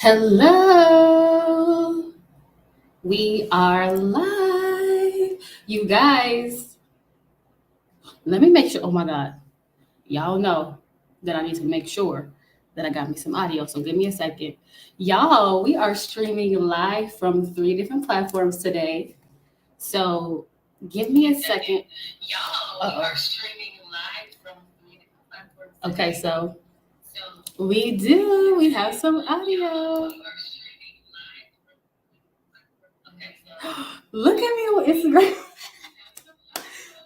Hello, we are live. You guys, let me make sure. Oh my God, y'all know that I need to make sure that I got me some audio. So give me a second. Y'all, we are streaming live from three different platforms today. So give me a second. Y'all, we are streaming live from three different platforms. Okay, so we have some audio. Look at me on Instagram.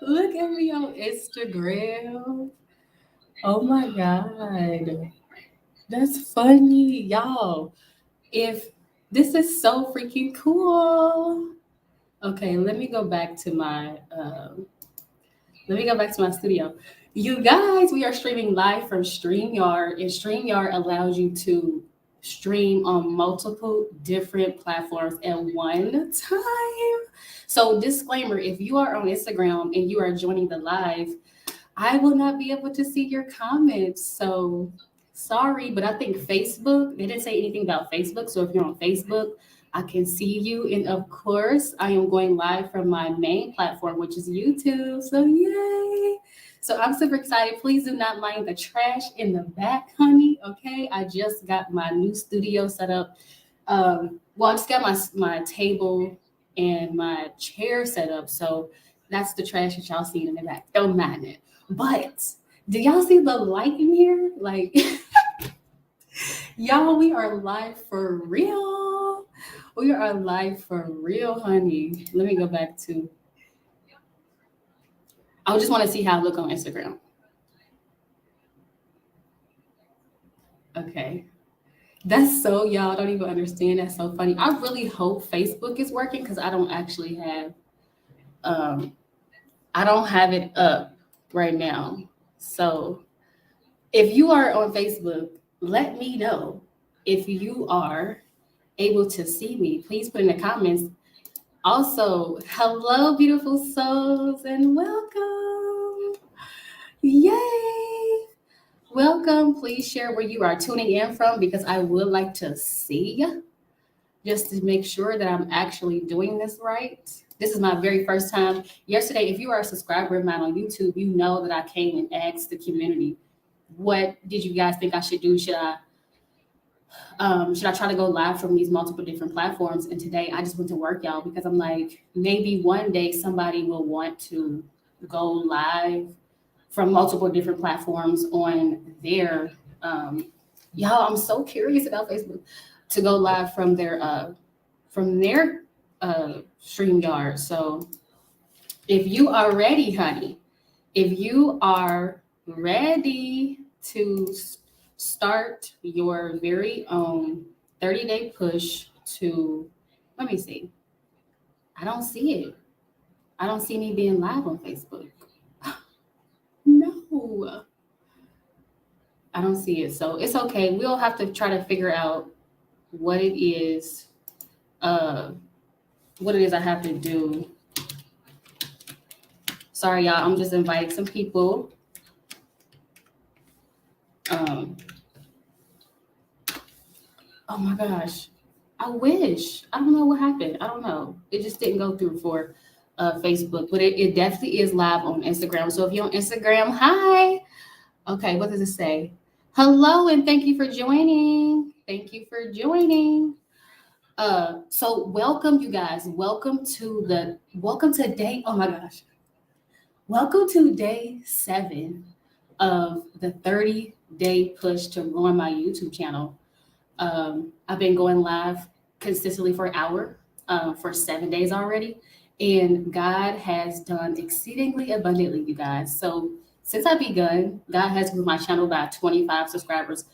Look at me on Instagram. Oh my God. That's funny. Y'all, if this is so freaking cool. Okay, let me go back to my studio. You guys, we are streaming live from StreamYard, and StreamYard allows you to stream on multiple different platforms at one time. So, disclaimer, if you are on Instagram and you are joining the live, I will not be able to see your comments. So, sorry, but I think Facebook, they didn't say anything about Facebook. So, if you're on Facebook, I can see you. And of course, I am going live from my main platform, which is YouTube. So, yay! So, I'm super excited. Please do not mind the trash in the back, honey. Okay. I just got my new studio set up. I just got my table and my chair set up. So, that's the trash that y'all see in the back. Don't mind it. But do y'all see the light in here? Like, y'all, we are live for real. We are live for real, honey. Let me go back to. I just want to see how I look on Instagram. Okay. That's so, y'all don't even understand. That's so funny. I really hope Facebook is working because um, I don't have it up right now. So if you are on Facebook, let me know if you are able to see me. Please put in the comments. Also, hello, beautiful souls, and welcome. Yay! Welcome. Please share where you are tuning in from because I would like to see just to make sure that I'm actually doing this right. This is my very first time. Yesterday, if you are a subscriber of mine on YouTube, you know that I came and asked the community, what did you guys think I should do? Should I try to go live from these multiple different platforms? And today I just went to work, y'all, because I'm like, maybe one day somebody will want to go live from multiple different platforms on their y'all. I'm so curious about Facebook to go live from their StreamYard. So if you are ready, honey, if you are ready to start your very own 30-day push to, let me see. I don't see it. I don't see me being live on Facebook. No, I don't see it. So it's okay. We'll have to try to figure out what it is, uh, what it is I have to do. Sorry, y'all. I'm just inviting some people. Um, oh my gosh. I wish. I don't know what happened. I don't know. It just didn't go through for Facebook, but it definitely is live on Instagram. So if you're on Instagram, hi. Okay, what does it say? Hello, and thank you for joining. Thank you for joining. So welcome, you guys. Welcome to day. Oh my gosh. Welcome to day 7 of the 30-day push to growing my YouTube channel. I've been going live consistently for an hour for 7 days already. And God has done exceedingly abundantly, you guys. So since I begun, God has grew my channel by 25 subscribers.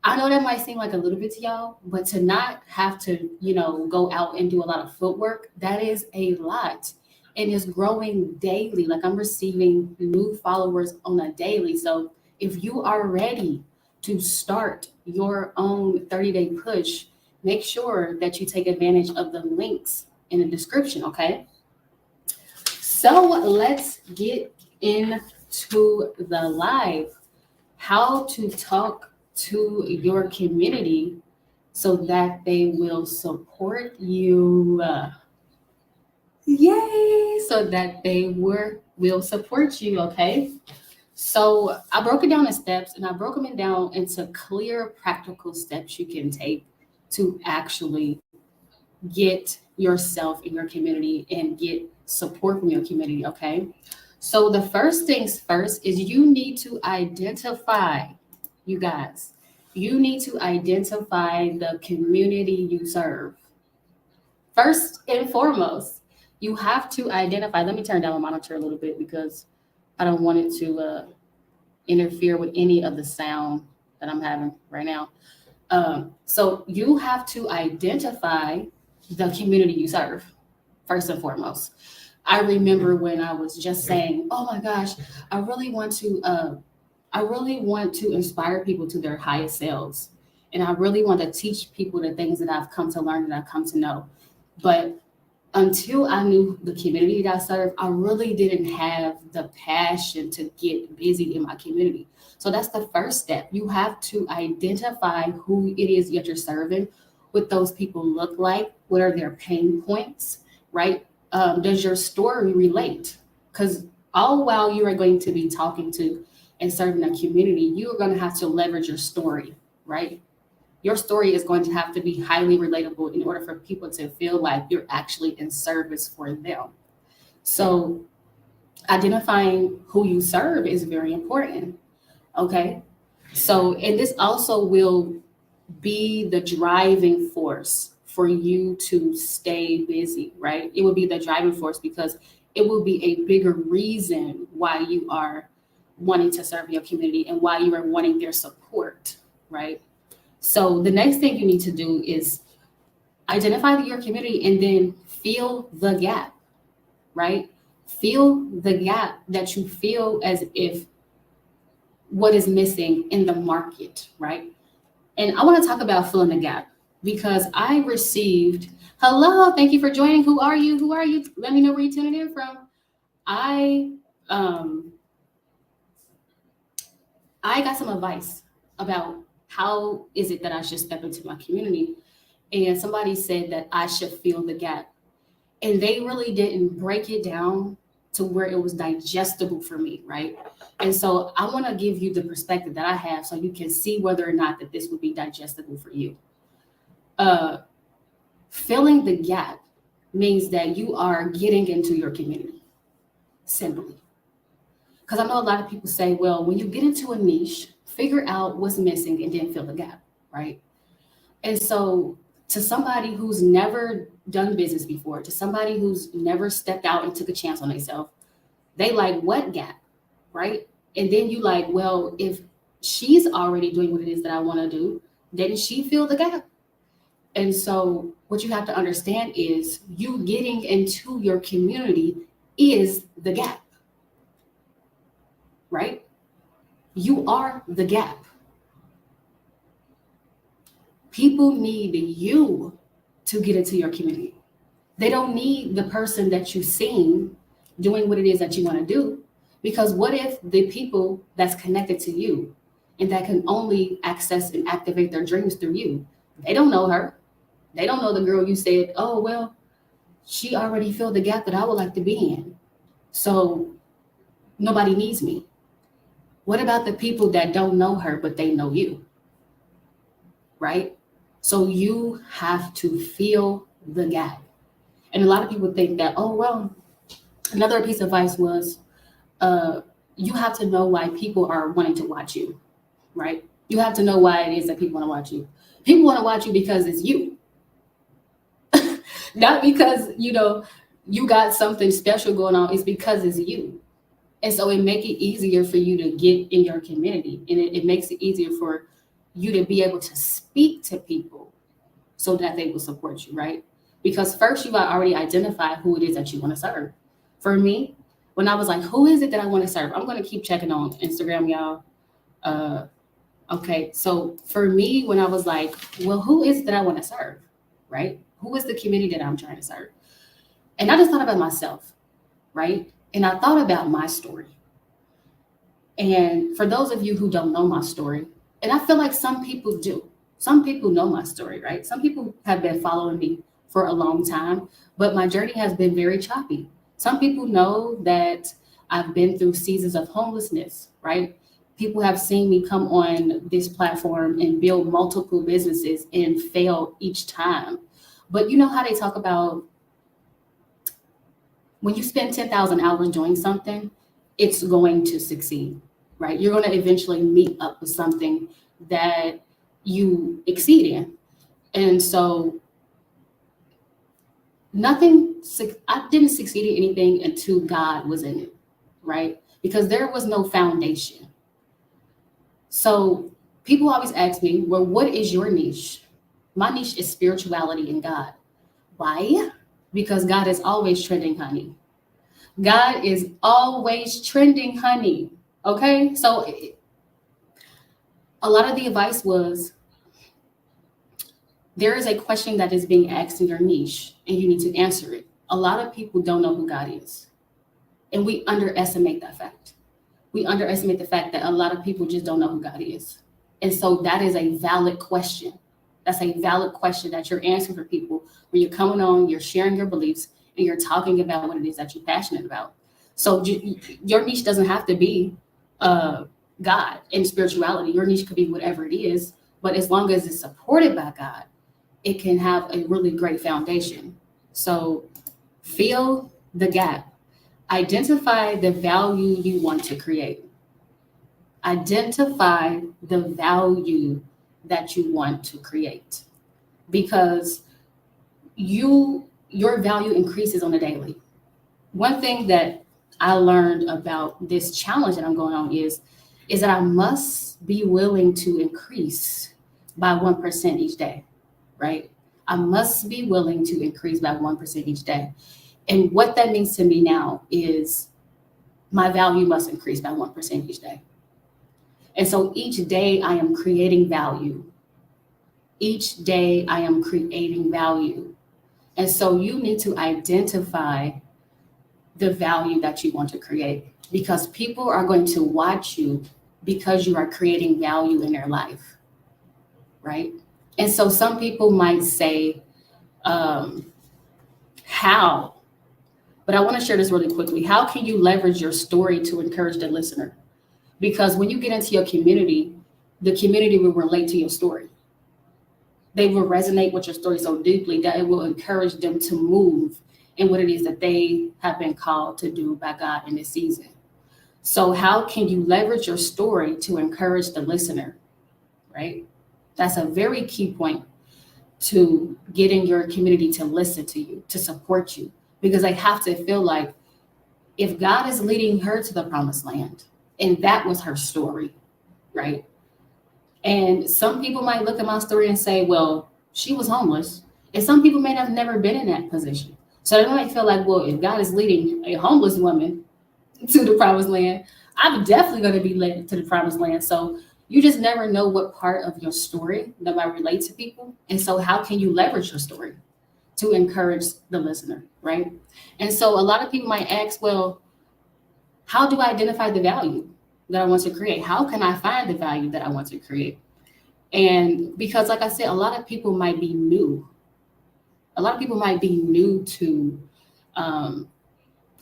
I know that might seem like a little bit to y'all, but to not have to, go out and do a lot of footwork, that is a lot. And it's growing daily. Like I'm receiving new followers on a daily. So if you are ready to start your own 30-day push, make sure that you take advantage of the links in the description, okay? So let's get into the live. How to talk to your community so that they will support you. Yay! So that they will support you, okay? So I broke it down in steps and I broke them down into clear, practical steps you can take to actually get yourself in your community and get support from your community, okay? So the first things first is you need to identify, you guys, you need to identify the community you serve. First and foremost, you have to identify. Let me turn down my monitor a little bit because I don't want it to interfere with any of the sound that I'm having right now. So you have to identify the community you serve first and foremost. I remember when I was just saying, "Oh my gosh, I really want to, I really want to inspire people to their highest selves, and I really want to teach people the things that I've come to learn and I've come to know." But until I knew the community that I serve, I really didn't have the passion to get busy in my community. So that's the first step. You have to identify who it is that you're serving, what those people look like, what are their pain points, right? Does your story relate? Because all while you are going to be talking to and serving a community, you are going to have to leverage your story, right? Your story is going to have to be highly relatable in order for people to feel like you're actually in service for them. So, identifying who you serve is very important. Okay. So, and this also will be the driving force for you to stay busy, right? It will be the driving force because it will be a bigger reason why you are wanting to serve your community and why you are wanting their support, right? So the next thing you need to do is identify your community and then fill the gap, right? Fill the gap that you feel as if what is missing in the market, right? And I want to talk about filling the gap because I received, hello, thank you for joining. Who are you? Who are you? Let me know where you're tuning in from. I um I got some advice about how is it that I should step into my community. And somebody said that I should fill the gap. And they really didn't break it down to where it was digestible for me, right? And so I want to give you the perspective that I have so you can see whether or not that this would be digestible for you. Uh, Filling the gap means that you are getting into your community simply. Because I know a lot of people say, well, when you get into a niche, figure out what's missing and then fill the gap, right? And so, to somebody who's never done business before, to somebody who's never stepped out and took a chance on themselves, they like, what gap, right? And then you like, well, if she's already doing what it is that I want to do, didn't she fill the gap? And so, what you have to understand is you getting into your community is the gap, right? You are the gap. People need you to get into your community. They don't need the person that you've seen doing what it is that you want to do. Because what if the people that's connected to you and that can only access and activate their dreams through you, they don't know her. They don't know the girl you said, oh, well, she already filled the gap that I would like to be in. So nobody needs me. What about the people that don't know her, but they know you? Right? So you have to fill the gap. And a lot of people think that, oh, well, another piece of advice was you have to know why people are wanting to watch you, right? You have to know why it is that people want to watch you. People want to watch you because it's you, not because, you got something special going on. It's because it's you. And so it make it easier for you to get in your community. And it makes it easier for you to be able to speak to people so that they will support you, right? Because first you got already identified who it is that you want to serve. For me, when I was like, who is it that I want to serve? I'm going to keep checking on Instagram, y'all. Okay, so for me, when I was like, well, who is it that I want to serve, right? Who is the community that I'm trying to serve? And I just thought about myself, right? And I thought about my story. And for those of you who don't know my story, and I feel like some people do, Some people know my story, right? Some people have been following me for a long time, but my journey has been very choppy. Some people know that I've been through seasons of homelessness, right? People have seen me come on this platform and build multiple businesses and fail each time. But you know how they talk about when you spend 10,000 hours doing something, it's going to succeed, right? You're going to eventually meet up with something that you exceed in. And so I didn't succeed in anything until God was in it, right? Because there was no foundation. So people always ask me, well, what is your niche? My niche is spirituality and God. Why? Because God is always trending, honey. God is always trending, honey. Okay? So a lot of the advice was there is a question that is being asked in your niche and you need to answer it. A lot of people don't know who God is. And we underestimate that fact. We underestimate the fact that a lot of people just don't know who God is. And so that is a valid question. That's a valid question that you're answering for people when you're coming on, you're sharing your beliefs, and you're talking about what it is that you're passionate about. So your niche doesn't have to be God and spirituality. Your niche could be whatever it is, but as long as it's supported by God, it can have a really great foundation. So fill the gap. Identify the value you want to create. Identify the value that you want to create because your value increases on a daily. One thing that I learned about this challenge that I'm going on is that I must be willing to increase by 1% each day, right? I must be willing to increase by 1% each day. And what that means to me now is my value must increase by 1% each day. And so each day I am creating value. Each day I am creating value. And so you need to identify the value that you want to create because people are going to watch you because you are creating value in their life, right? And so some people might say, how? But I want to share this really quickly. How can you leverage your story to encourage the listener? Because when you get into your community, the community will relate to your story. They will resonate with your story so deeply that it will encourage them to move in what it is that they have been called to do by God in this season. So how can you leverage your story to encourage the listener, right? That's a very key point to getting your community to listen to you, to support you, because they have to feel like if God is leading her to the promised land, and that was her story, right? And some people might look at my story and say, well, she was homeless. And some people may have never been in that position. So they might feel like, well, if God is leading a homeless woman to the promised land, I'm definitely going to be led to the promised land. So you just never know what part of your story that might relate to people. And so how can you leverage your story to encourage the listener, right? And so a lot of people might ask, well, how do I identify the value that I want to create? How can I find the value that I want to create? And because, like I said, a lot of people might be new. A lot of people might be new to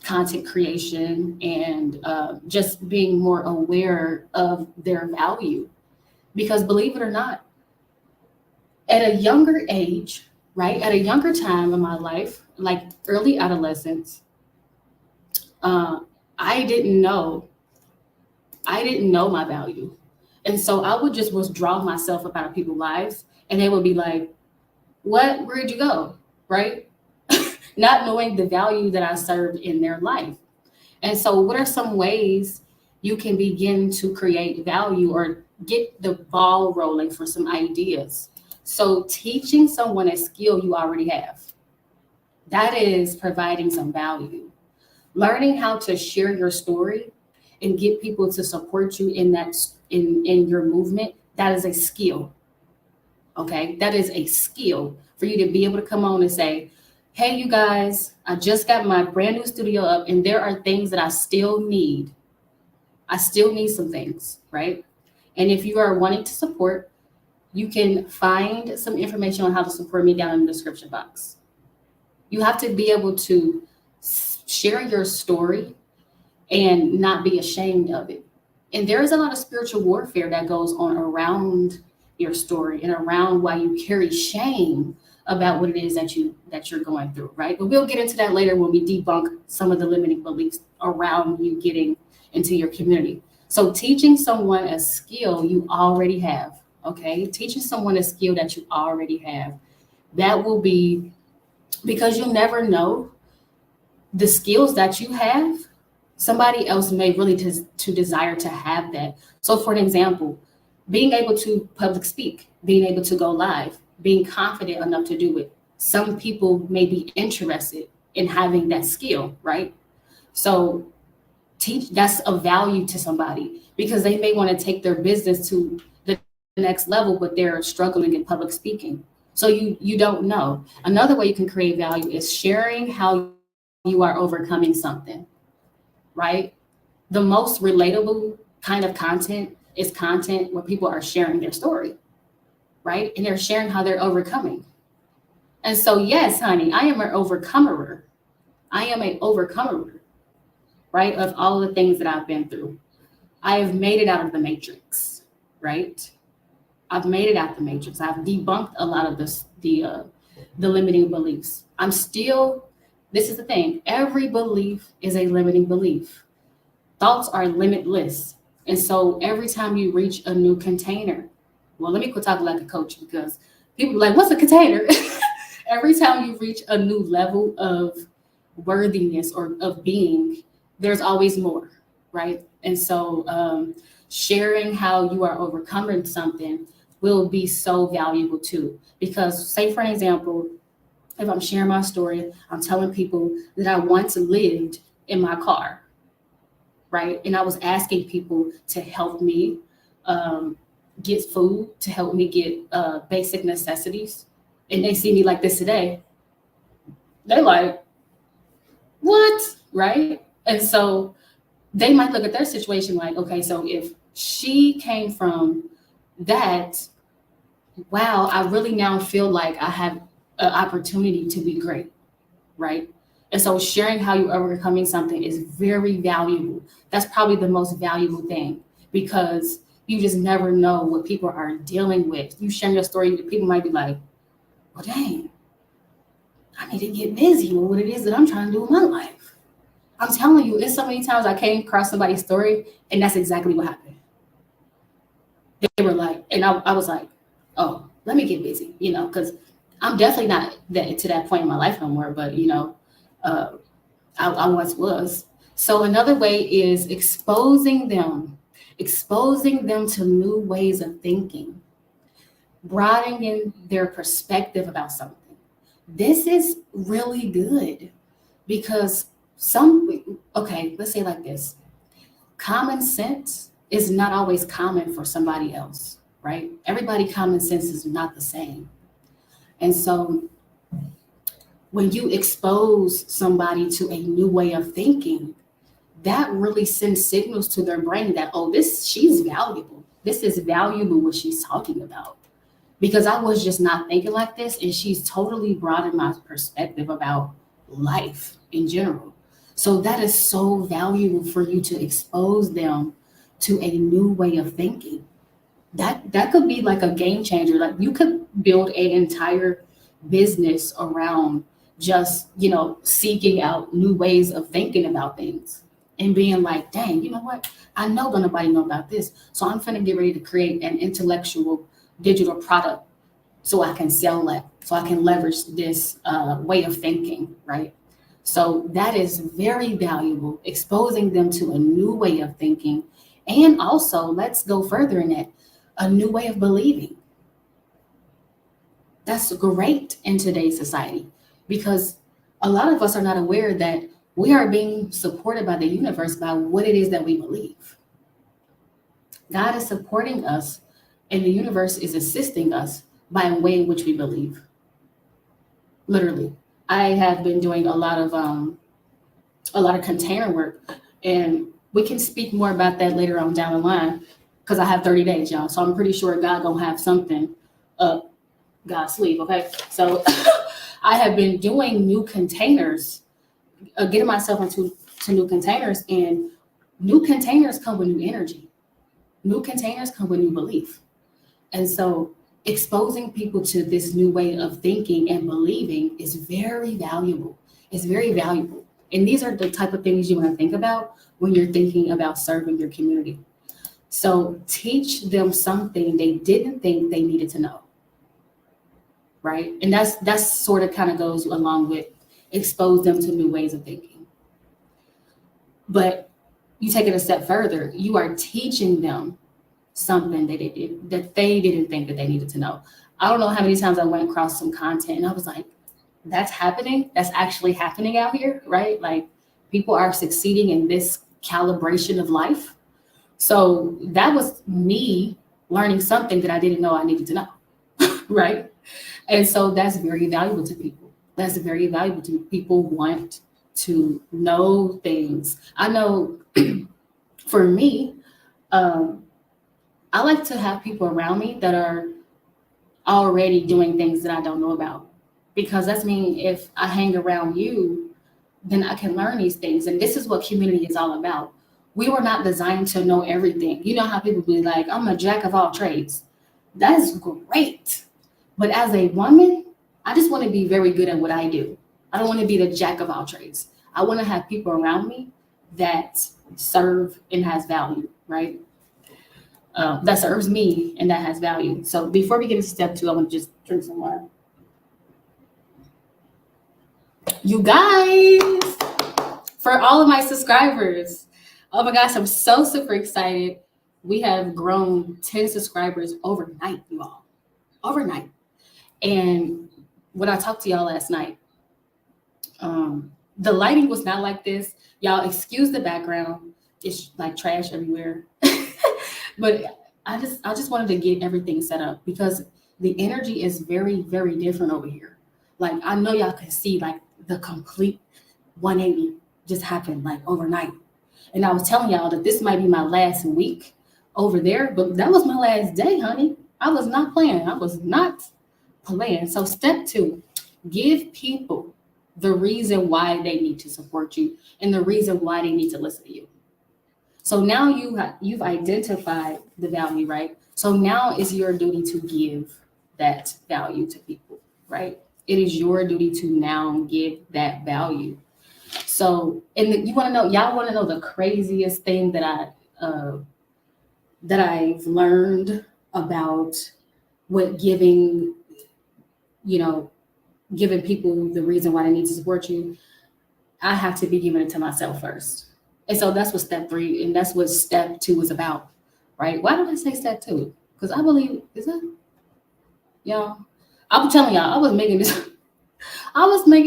content creation and just being more aware of their value. Because believe it or not, at a younger age, right, at a younger time in my life, like early adolescence, I didn't know my value. And so I would just withdraw myself up out of people's lives and they would be like, what, where'd you go? Right? Not knowing the value that I served in their life. And so what are some ways you can begin to create value or get the ball rolling for some ideas? So teaching someone a skill you already have, that is providing some value. Learning how to share your story and get people to support you in that in your movement, that is a skill. Okay, that is a skill for you to be able to come on and say, hey, you guys, I just got my brand new studio up and there are things that I still need. I still need some things, right? And if you are wanting to support, You can find some information on how to support me down in the description box. You have to be able to share your story and not be ashamed of it. And there is a lot of spiritual warfare that goes on around your story and around why you carry shame about what it is that you're going through, right? But we'll get into that later when we debunk some of the limiting beliefs around you getting into your community. So teaching someone a skill you already have, okay? Teaching someone a skill that you already have. That will be because you never know the skills that you have. Somebody else may really to desire to have that. So for an example, being able to public speak, being able to go live, being confident enough to do it. Some people may be interested in having that skill, right? So that's a value to somebody because they may want to take their business to the next level, but they're struggling in public speaking. So you don't know. Another way you can create value is sharing how you are overcoming something, right? The most relatable kind of content is content where people are sharing their story, right? And they're sharing how they're overcoming. And so, yes, honey, I am an overcomer. I am an overcomer, right? Of all of the things that I've been through. I have made it out of the matrix, right? I've made it out the matrix. I've debunked a lot of the limiting beliefs. This is the thing. Every belief is a limiting belief. Thoughts are limitless. And so every time you reach a new container, well, let me quit talking like a coach because people are like, what's a container? Every time you reach a new level of worthiness or of being, there's always more, right? And so sharing how you are overcoming something will be so valuable too. Because say for an example, if I'm sharing my story, I'm telling people that I once lived in my car, right? And I was asking people to help me get food, to help me get basic necessities. And they see me like this today. They're like, what? Right? And so they might look at their situation like, okay, so if she came from that, wow, I really now feel like I have an opportunity to be great, right? And so sharing how you're overcoming something is very valuable. That's probably the most valuable thing because you just never know what people are dealing with. You share your story, people might be like, well, dang, I need to get busy with what it is that I'm trying to do in my life. I'm telling you, it's so many times I came across somebody's story and that's exactly what happened. They were like, and I was like, oh, let me get busy, because I'm definitely not to that point in my life no more, but, I once was. So another way is exposing them to new ways of thinking, broadening their perspective about something. This is really good because let's say it like this. Common sense is not always common for somebody else, right? Everybody common sense is not the same. And so when you expose somebody to a new way of thinking, that really sends signals to their brain that, oh, she's valuable. This is valuable what she's talking about. Because I was just not thinking like this, and she's totally broadened my perspective about life in general. So that is so valuable for you to expose them to a new way of thinking. That could be like a game changer. Like you could build an entire business around just, seeking out new ways of thinking about things and being like, dang, you know what? I know don't nobody know about this. So I'm finna get ready to create an intellectual digital product so I can sell that, so I can leverage this way of thinking, right? So that is very valuable, exposing them to a new way of thinking. And also, let's go further in that, a new way of believing. That's great in today's society because a lot of us are not aware that we are being supported by the universe by what it is that we believe. God is supporting us and the universe is assisting us by a way in which we believe. Literally. I have been doing a lot of container work, and we can speak more about that later on down the line because I have 30 days, y'all. So I'm pretty sure God gonna have something up God's sleeve. Okay, so I have been doing new containers, getting myself into new containers, and new containers come with new energy. New containers come with new belief. And so exposing people to this new way of thinking and believing is very valuable. It's very valuable. And these are the type of things you want to think about when you're thinking about serving your community. So teach them something they didn't think they needed to know. Right? And that's sort of kind of goes along with expose them to new ways of thinking. But you take it a step further, you are teaching them something that they didn't think that they needed to know. I don't know how many times I went across some content and I was like, that's happening. That's actually happening out here, right? Like people are succeeding in this calibration of life. So that was me learning something that I didn't know I needed to know, right? And so that's very valuable to people. That's very valuable to people want to know things. I know for me, I like to have people around me that are already doing things that I don't know about, because that's mean if I hang around you, then I can learn these things. And this is what community is all about. We were not designed to know everything. You know how people be like, I'm a jack of all trades. That's great. But as a woman, I just want to be very good at what I do. I don't want to be the jack of all trades. I want to have people around me that serve and has value, right? That serves me and that has value. So before we get into step 2, I want to just drink some water. You guys, for all of my subscribers, oh my gosh, I'm so super excited. We have grown 10 subscribers overnight, you all. Overnight. And when I talked to y'all last night, the lighting was not like this. Y'all excuse the background. It's like trash everywhere. But I just wanted to get everything set up because the energy is very, very different over here. Like I know y'all can see like the complete 180 just happened like overnight. And I was telling y'all that this might be my last week over there, but that was my last day, honey. I was not playing. So step 2, give people the reason why they need to support you and the reason why they need to listen to you. So now you've identified the value, right? So now it's your duty to give that value to people, right? It is your duty to now give that value. So, and y'all want to know the craziest thing that I've learned about what giving people the reason why they need to support you. I have to be giving it to myself first. And so that's what step 3 and that's what step 2 is about, right? Why did I say step 2? Because I believe, is that, y'all? I'm telling y'all, I was making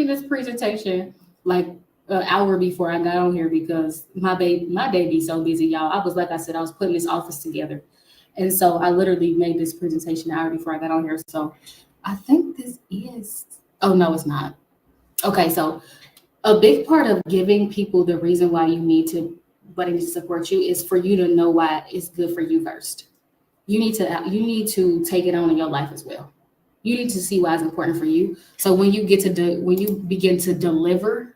this presentation like an hour before I got on here because my baby so busy, y'all. I was putting this office together. And so I literally made this presentation an hour before I got on here. So I think this is, oh no, it's not. Okay, so a big part of giving people the reason why you need to support you is for you to know why it's good for you first. You need to take it on in your life as well. You need to see why it's important for you. So when you begin to deliver,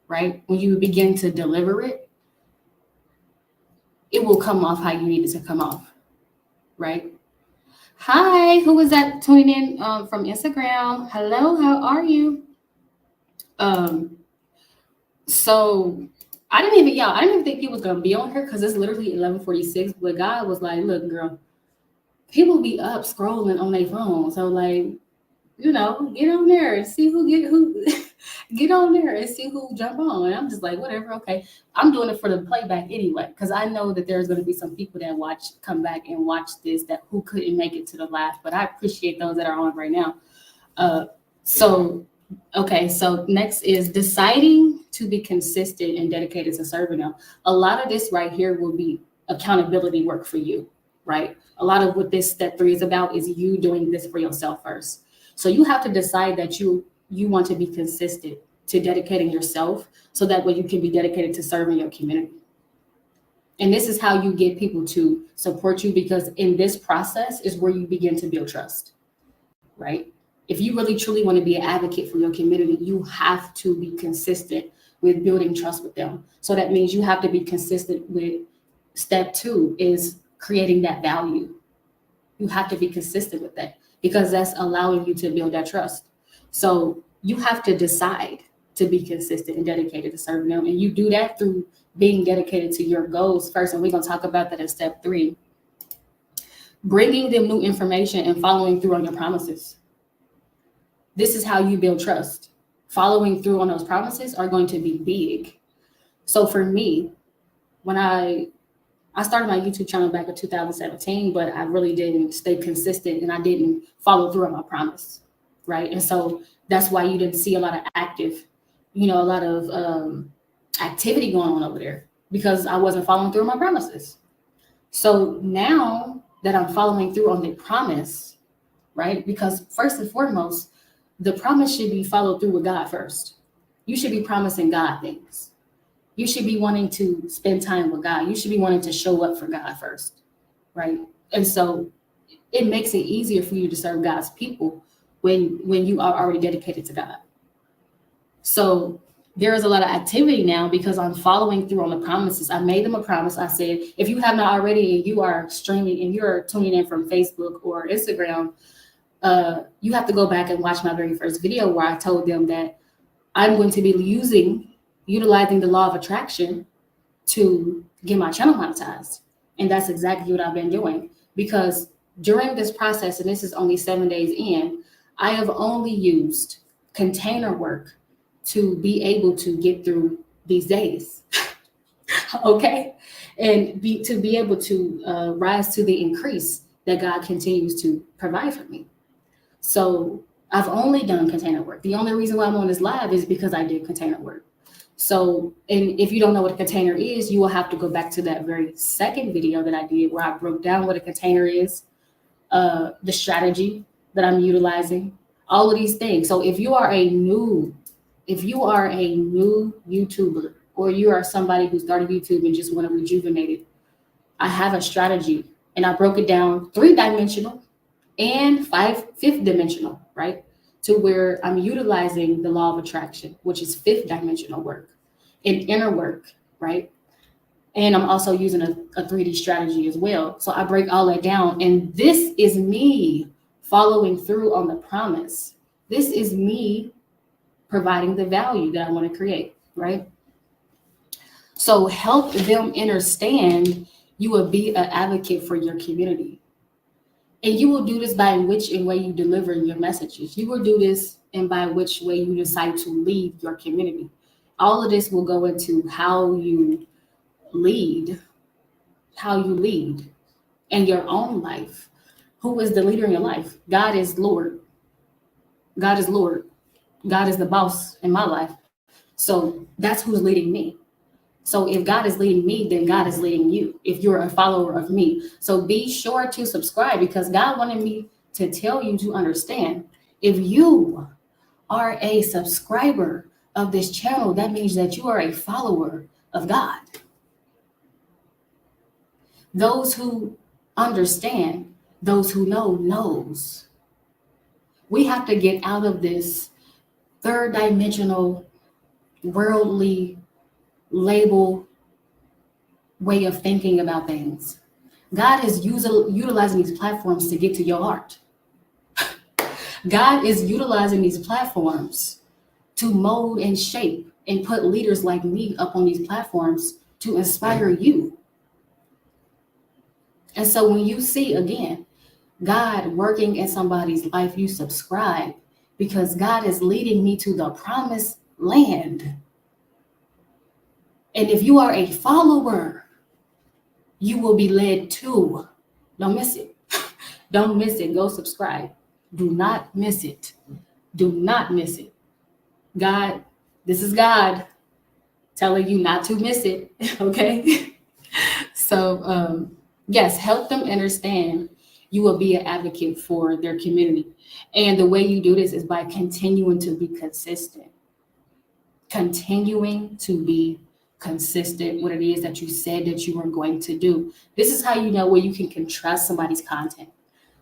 right? When you begin to deliver it, it will come off how you need it to come off, right? Hi, who is that tuning in from Instagram? Hello, how are you? So I didn't even think people was gonna be on here because it's literally 11:46. But God was like, "Look, girl, people be up scrolling on their phone, so like, get on there and see who get on there and see who jump on." And I'm just like, whatever, okay. I'm doing it for the playback anyway because I know that there's going to be some people that come back and watch this who couldn't make it to the live, but I appreciate those that are on right now. So next is deciding to be consistent and dedicated to serving them. A lot of this right here will be accountability work for you, right? A lot of what this step 3 is about is you doing this for yourself first. So you have to decide that you want to be consistent to dedicating yourself so that way you can be dedicated to serving your community. And this is how you get people to support you, because in this process is where you begin to build trust. right? If you really truly want to be an advocate for your community, you have to be consistent with building trust with them. So that means you have to be consistent with step 2 is creating that value. You have to be consistent with that because that's allowing you to build that trust. So you have to decide to be consistent and dedicated to serving them. And you do that through being dedicated to your goals first. And we're going to talk about that in step 3. Bringing them new information and following through on your promises. This is how you build trust. Following through on those promises are going to be big. So for me, when I started my YouTube channel back in 2017, but I really didn't stay consistent and I didn't follow through on my promise, right? And so that's why you didn't see a lot of a lot of activity going on over there because I wasn't following through on my promises. So now that I'm following through on the promise, right? Because first and foremost, the promise should be followed through with God first. You should be promising God things. You should be wanting to spend time with God. You should be wanting to show up for God first, right? And so it makes it easier for you to serve God's people when you are already dedicated to God. So there is a lot of activity now because I'm following through on the promises. I made them a promise. I said, if you have not already and you are streaming and you're tuning in from Facebook or Instagram, you have to go back and watch my very first video where I told them that I'm going to be utilizing the law of attraction to get my channel monetized. And that's exactly what I've been doing because during this process, and this is only 7 days in, I have only used container work to be able to get through these days. Okay. And to be able to rise to the increase that God continues to provide for me. So I've only done container work. The only reason why I'm on this live is because I did container work. So, and if you don't know what a container is, you will have to go back to that very second video that I did where I broke down what a container is, the strategy that I'm utilizing, all of these things. So if you are a new YouTuber or you are somebody who started YouTube and just want to rejuvenate it, I have a strategy and I broke it down 3-dimensional and 5th dimensional, right? To where I'm utilizing the law of attraction, which is 5th dimensional work and inner work, right? And I'm also using a 3D strategy as well. So I break all that down. And this is me following through on the promise. This is me providing the value that I want to create, right? So help them understand you will be an advocate for your community. And you will do this by which way you deliver your messages. You will do this and by which way you decide to lead your community. All of this will go into how you lead in your own life. Who is the leader in your life? God is Lord. God is Lord. God is the boss in my life. So that's who's leading me. So if God is leading me, then God is leading you, if you're a follower of me. So be sure to subscribe because God wanted me to tell you to understand. If you are a subscriber of this channel, that means that you are a follower of God. Those who understand, those who know, knows. We have to get out of this 3rd-dimensional, worldly label way of thinking about things. God is utilizing these platforms to get to your heart. God is utilizing these platforms to mold and shape and put leaders like me up on these platforms to inspire you. And so when you see, again, God working in somebody's life, you subscribe because God is leading me to the promised land. And if you are a follower, you will be led to. Don't miss it. Don't miss it. Go subscribe. Do not miss it. Do not miss it. God, this is God telling you not to miss it. Okay. So, yes, help them understand you will be an advocate for their community. And the way you do this is by continuing to be consistent. Continuing to be consistent what it is that you said that you were going to do. This is how you know where you can trust somebody's content.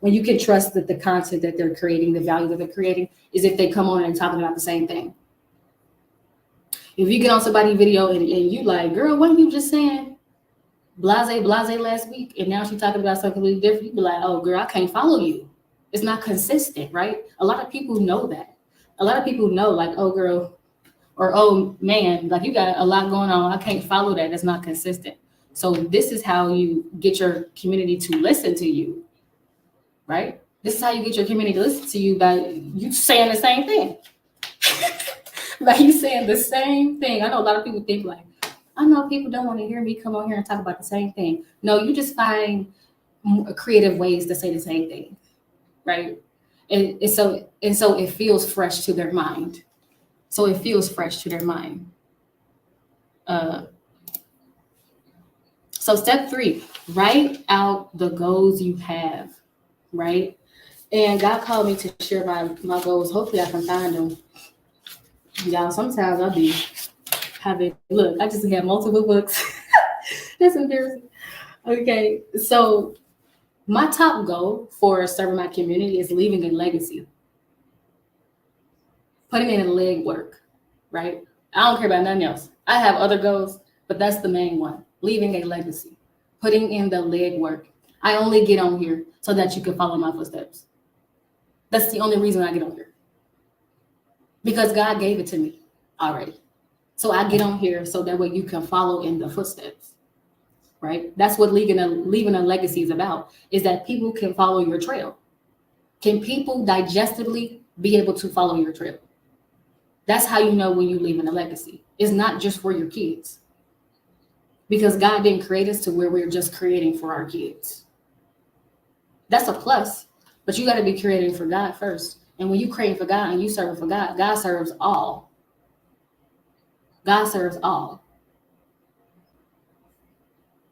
when you can trust that the content that they're creating, the value that they're creating, is if they come on and talking about the same thing. If you get on somebody's video and you like, girl, what are you just saying? Blase last week, and now she's talking about something completely different. You be like, oh, girl, I can't follow you. It's not consistent, right? A lot of people know that. A lot of people know, like, oh, girl, or oh, man, like you got a lot going on. I can't follow that. That's not consistent. So this is how you get your community to listen to you, right? This is how you get your community to listen to you, by you saying the same thing. By you saying the same thing. I know a lot of people think like, I know people don't want to hear me come on here and talk about the same thing. No, you just find creative ways to say the same thing, right? And so it feels fresh to their mind. So it feels fresh to their mind. So step 3, write out the goals you have, right? And God called me to share my goals. Hopefully I can find them. Y'all, sometimes I'll be having, look, I just have multiple books. That's embarrassing. Okay, so my top goal for serving my community is leaving a legacy. Putting in the leg work, right? I don't care about nothing else. I have other goals, but that's the main one. Leaving a legacy. Putting in the leg work. I only get on here so that you can follow my footsteps. That's the only reason I get on here. Because God gave it to me already. So I get on here so that way you can follow in the footsteps, right? That's what leaving a legacy is about, is that people can follow your trail. Can people digestibly be able to follow your trail? That's how you know when you're leaving a legacy. It's not just for your kids. Because God didn't create us to where we're just creating for our kids. That's a plus, but you got to be creating for God first. And when you create for God and you serve for God, God serves all. God serves all.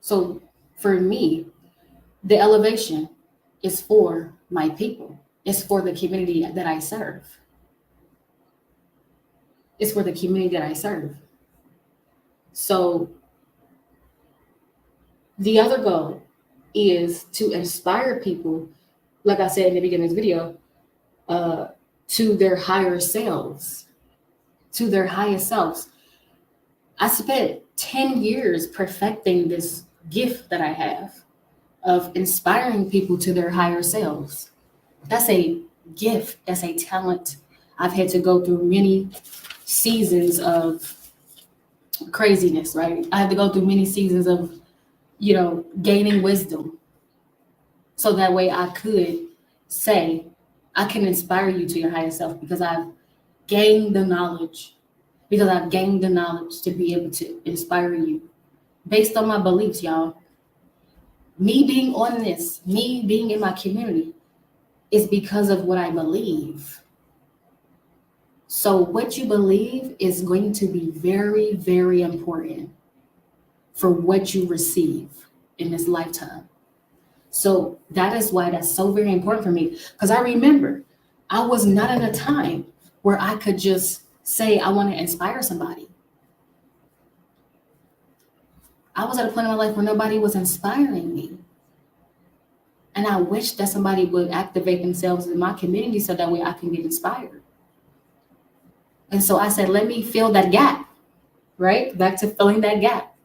So for me, the elevation is for my people. It's for the community that I serve. It's for the community that I serve. So the other goal is to inspire people, like I said in the beginning of this video, to their higher selves, to their highest selves. I spent 10 years perfecting this gift that I have of inspiring people to their higher selves. That's a gift. That's a talent. I've had to go through many seasons of craziness, right? I had to go through many seasons of, gaining wisdom. So that way I could say, I can inspire you to your higher self because I've gained the knowledge. Because I've gained the knowledge to be able to inspire you based on my beliefs, y'all. Me being on this, me being in my community is because of what I believe. So what you believe is going to be very, very important for what you receive in this lifetime. So that is why that's so very important for me. Because I remember I was not in a time where I could just say, I want to inspire somebody. I was at a point in my life where nobody was inspiring me. And I wish that somebody would activate themselves in my community so that way I can get inspired. And so I said, let me fill that gap, right? Back to filling that gap.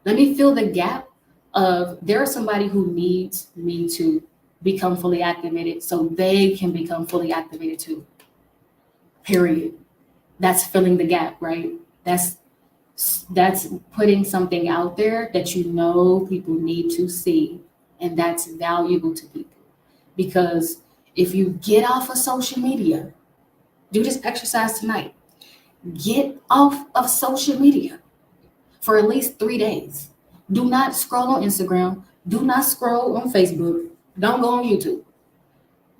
Let me fill the gap of there's somebody who needs me to become fully activated so they can become fully activated too. Period. That's filling the gap, right? That's putting something out there that people need to see, and that's valuable to people. Because if you get off of social media, do this exercise tonight. Get off of social media for at least 3 days. Do not scroll on Instagram. Do not scroll on Facebook. Don't go on YouTube.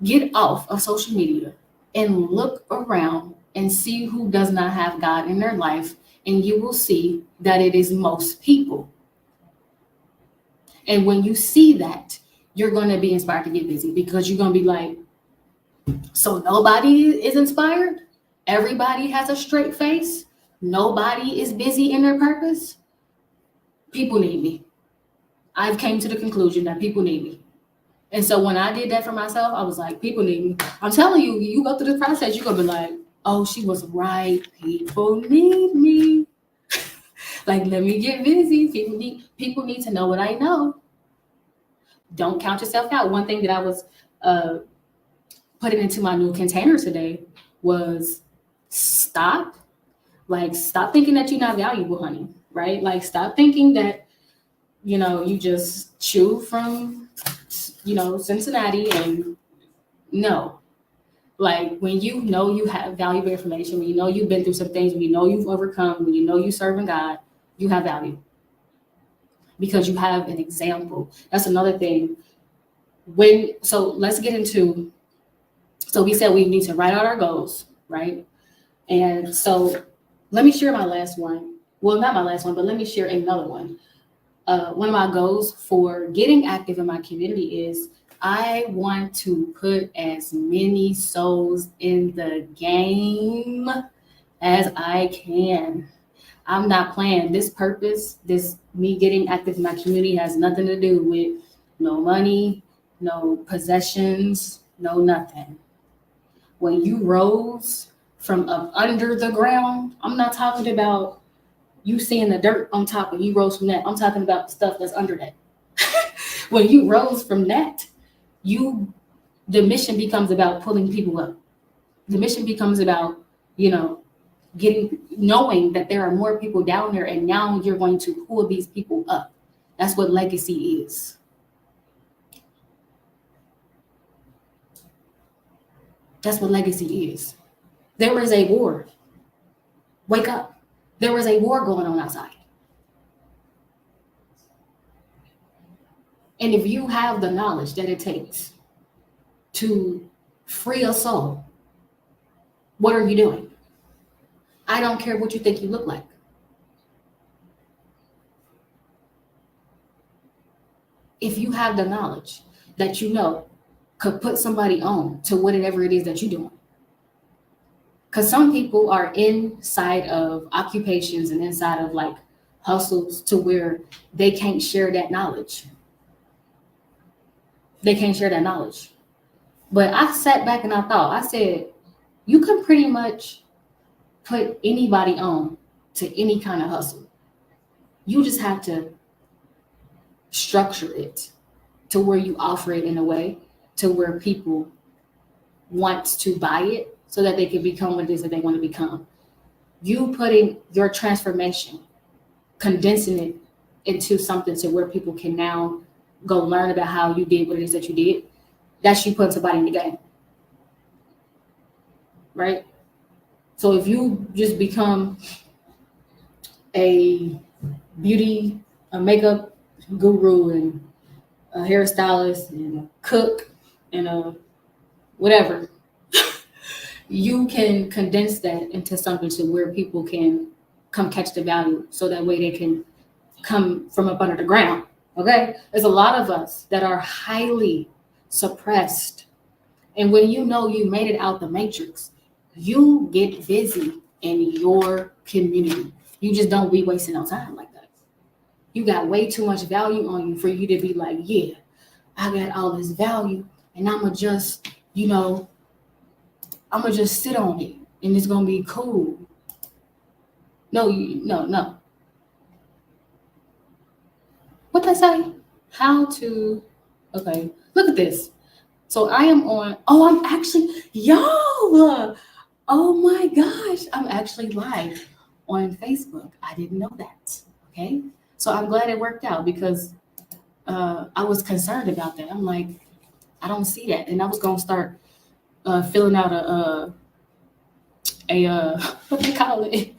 Get off of social media and look around and see who does not have God in their life, and you will see that it is most people. And when you see that, you're going to be inspired to get busy, because you're going to be like, so nobody is inspired? Everybody has a straight face? Nobody is busy in their purpose? People need me. I've came to the conclusion that people need me. And so when I did that for myself, I was like, people need me. I'm telling you, you go through this process, you're gonna be like, oh, she was right. People need me. Like, let me get busy. People need to know what I know. Don't count yourself out. One thing that I was putting into my new container today was stop thinking that you're not valuable, honey, right? Like, stop thinking that, you just chew from, Cincinnati, and no. Like, when you know you have valuable information, when you know you've been through some things, when you know you've overcome, when you know you're serving God, you have value because you have an example. That's another thing. So let's get into, so we said we need to write out our goals, right? And so let me share my last one. Well, not my last one, but let me share another one. One of my goals for getting active in my community is I want to put as many souls in the game as I can. I'm not playing. This purpose, me getting active in my community has nothing to do with no money, no possessions, no nothing. When you rose from up under the ground, I'm not talking about you seeing the dirt on top and you rose from that. I'm talking about the stuff that's under that. When you rose from that, the mission becomes about pulling people up. The mission becomes about, knowing that there are more people down there, and now you're going to pull these people up. That's what legacy is. That's what legacy is. There is a war. Wake up. There is a war going on outside. And if you have the knowledge that it takes to free a soul, what are you doing? I don't care what you think you look like. If you have the knowledge that could put somebody on to whatever it is that you're doing. Because some people are inside of occupations and inside of like hustles to where they can't share that knowledge. They can't share that knowledge. But I sat back and I said, you can pretty much put anybody on to any kind of hustle. You just have to structure it to where you offer it in a way to where people want to buy it so that they can become what it is that they want to become. You putting your transformation, condensing it into something to where people can now go learn about how you did what it is that you did. That's you putting somebody in the game. Right? So if you just become a beauty, a makeup guru, and a hairstylist, and a cook, and a whatever, you can condense that into something to where people can come catch the value, so that way they can come from up under the ground. Okay? There's a lot of us that are highly suppressed. And when you made it out the matrix, you get busy in your community. You just don't be wasting no time like that. You got way too much value on you for you to be like, yeah, I got all this value and I'm going to just, I'm going to just sit on it and it's going to be cool. No. What they say? Okay, look at this. So I am on, I'm actually, y'all, oh my gosh, I'm actually live on Facebook. I didn't know that, okay? So I'm glad it worked out because I was concerned about that. I'm like, I don't see that. And I was going to start filling out a what do they call it?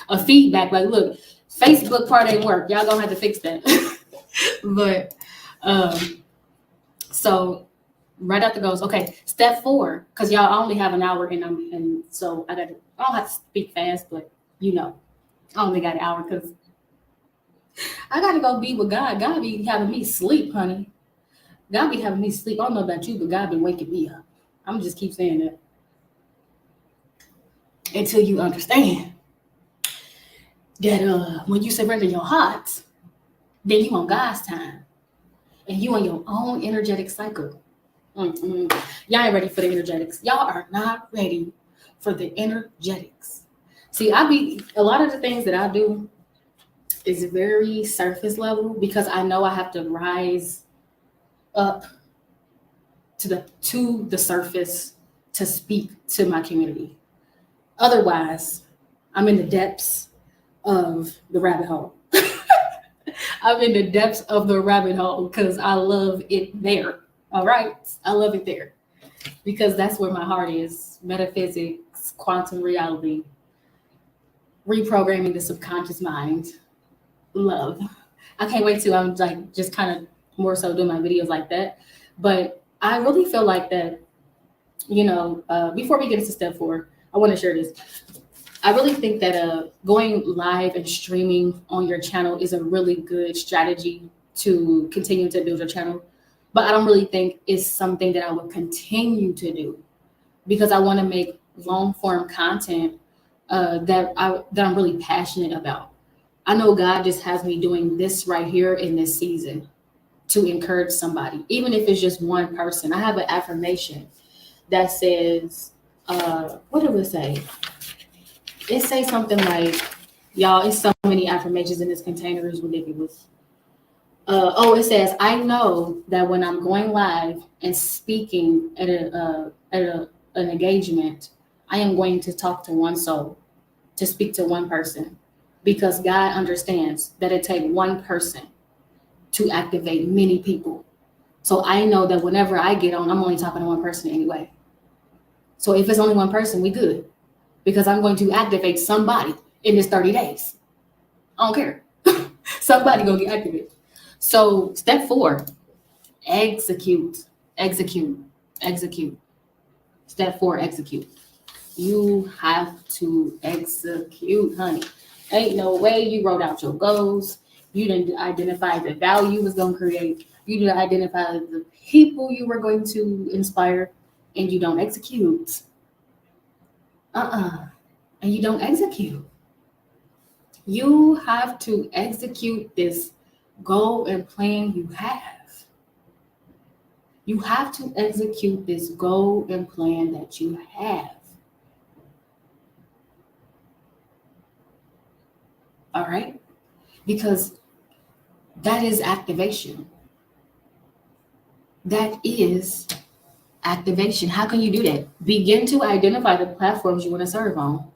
A feedback. Like, look, Facebook part ain't work. Y'all gonna have to fix that. But so right out the goes. Okay, step 4, because y'all only have an hour and so I don't have to speak fast, but I only got an hour because I gotta go be with God. God be having me sleep, honey. God be having me sleep. I don't know about you, but God been waking me up. I'm just keep saying that until you understand that when you surrender your heart, then you on God's time. and you on your own energetic cycle. Y'all ain't ready for the energetics. Y'all are not ready for the energetics. See, a lot of the things that I do is very surface level because I know I have to rise up to the surface to speak to my community. Otherwise, I'm in the depths of the rabbit hole. I'm in the depths of the rabbit hole because I love it there. All right. I love it there because that's where my heart is. Metaphysics, quantum reality, reprogramming the subconscious mind. Love. I can't wait to I'm like just kind of more so doing my videos like that. But I really feel like that, before we get into step 4, I want to share this. I really think that going live and streaming on your channel is a really good strategy to continue to build your channel. But I don't really think it's something that I would continue to do because I want to make long form content that I'm really passionate about. I know God just has me doing this right here in this season to encourage somebody, even if it's just one person. I have an affirmation that says, what did it say? It says something like, y'all, it's so many affirmations in this container, is ridiculous. It says, I know that when I'm going live and speaking at an engagement, I am going to talk to one soul, to speak to one person, because God understands that it takes one person to activate many people. So I know that whenever I get on, I'm only talking to one person anyway. So if it's only one person, we good, because I'm going to activate somebody in this 30 days. I don't care. Somebody gonna get activated. So step 4, execute. Step 4, execute. You have to execute, honey. Ain't no way you wrote out your goals. You didn't identify the value you was going to create. You didn't identify the people you were going to inspire, and you don't execute. And you don't execute. You have to execute this goal and plan you have. You have to execute this goal and plan that you have. All right? Because that is activation. That is activation. How can you do that? Begin to identify the platforms you want to serve on.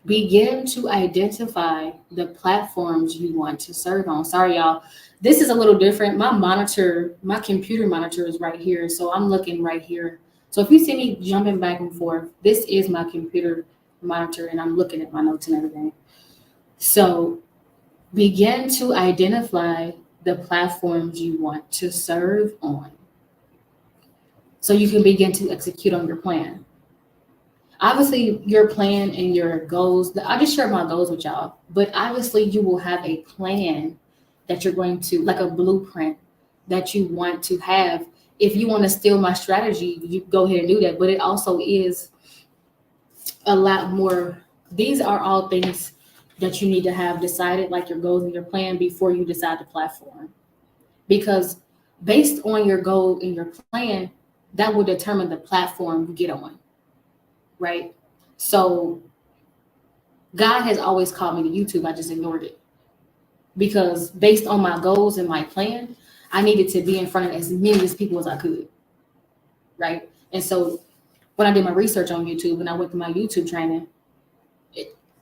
Begin to identify the platforms you want to serve on. Sorry, y'all. This is a little different. My computer monitor is right here. So I'm looking right here. So if you see me jumping back and forth, this is my computer monitor and I'm looking at my notes and everything. So begin to identify the platforms you want to serve on, so you can begin to execute on your plan. Obviously, your plan and your goals, I just share my goals with y'all, but obviously you will have a plan that you're going to, like a blueprint that you want to have. If you want to steal my strategy, you go ahead and do that. But it also is a lot more. These are all things that you need to have decided, like your goals and your plan, before you decide the platform. Because based on your goal and your plan, that will determine the platform you get on, right? So God has always called me to YouTube. I just ignored it. Because based on my goals and my plan, I needed to be in front of as many people as I could, right? And so when I did my research on YouTube and I went through my YouTube training,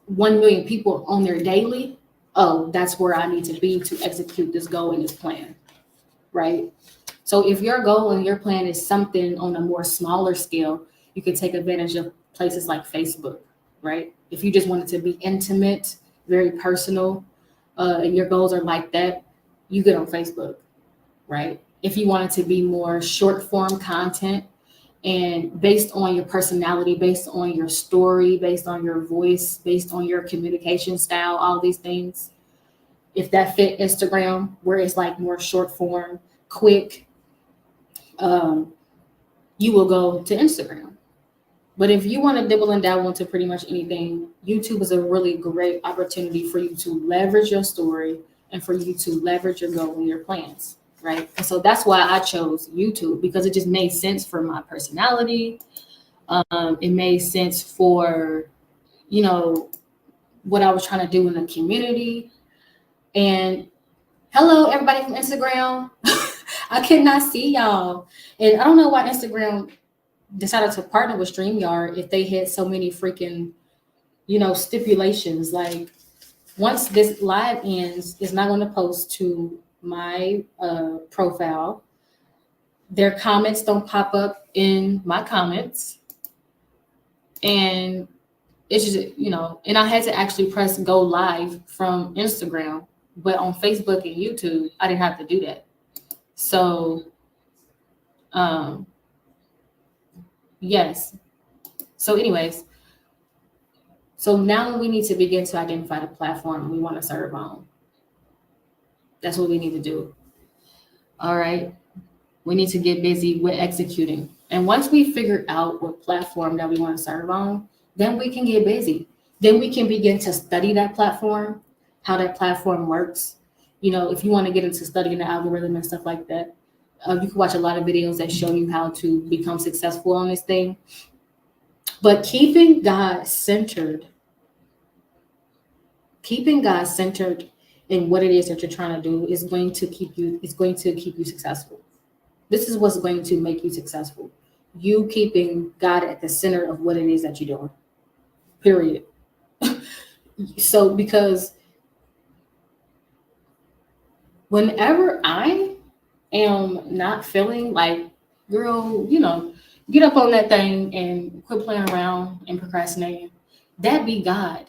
1 million people on there daily. Oh, that's where I need to be to execute this goal and this plan, right? So if your goal and your plan is something on a more smaller scale, you can take advantage of places like Facebook, right? If you just want it to be intimate, very personal, and your goals are like that, you get on Facebook, right? If you want it to be more short form content and based on your personality, based on your story, based on your voice, based on your communication style, all these things, if that fit Instagram, where it's like more short form, quick, you will go to Instagram. But if you want to dibble and dabble into pretty much anything, YouTube is a really great opportunity for you to leverage your story and for you to leverage your goal and your plans, right? And so that's why I chose YouTube, because it just made sense for my personality. It made sense for, you know, what I was trying to do in the community. And hello, everybody from Instagram. I cannot see y'all. And I don't know why Instagram decided to partner with StreamYard if they had so many freaking, stipulations. Like, once this live ends, it's not going to post to my profile. Their comments don't pop up in my comments. And it's just, and I had to actually press go live from Instagram. But on Facebook and YouTube, I didn't have to do that. So, yes. So anyways, so now we need to begin to identify the platform we want to serve on. That's what we need to do. All right. We need to get busy with executing. And once we figure out what platform that we want to serve on, then we can get busy. Then we can begin to study that platform, how that platform works. If you want to get into studying the algorithm and stuff like that, you can watch a lot of videos that show you how to become successful on this thing. But keeping God centered in what it is that you're trying to do is going to keep you successful. This is what's going to make you successful. You keeping God at the center of what it is that you're doing. Period. So, because whenever I am not feeling like, girl, get up on that thing and quit playing around and procrastinating, that be God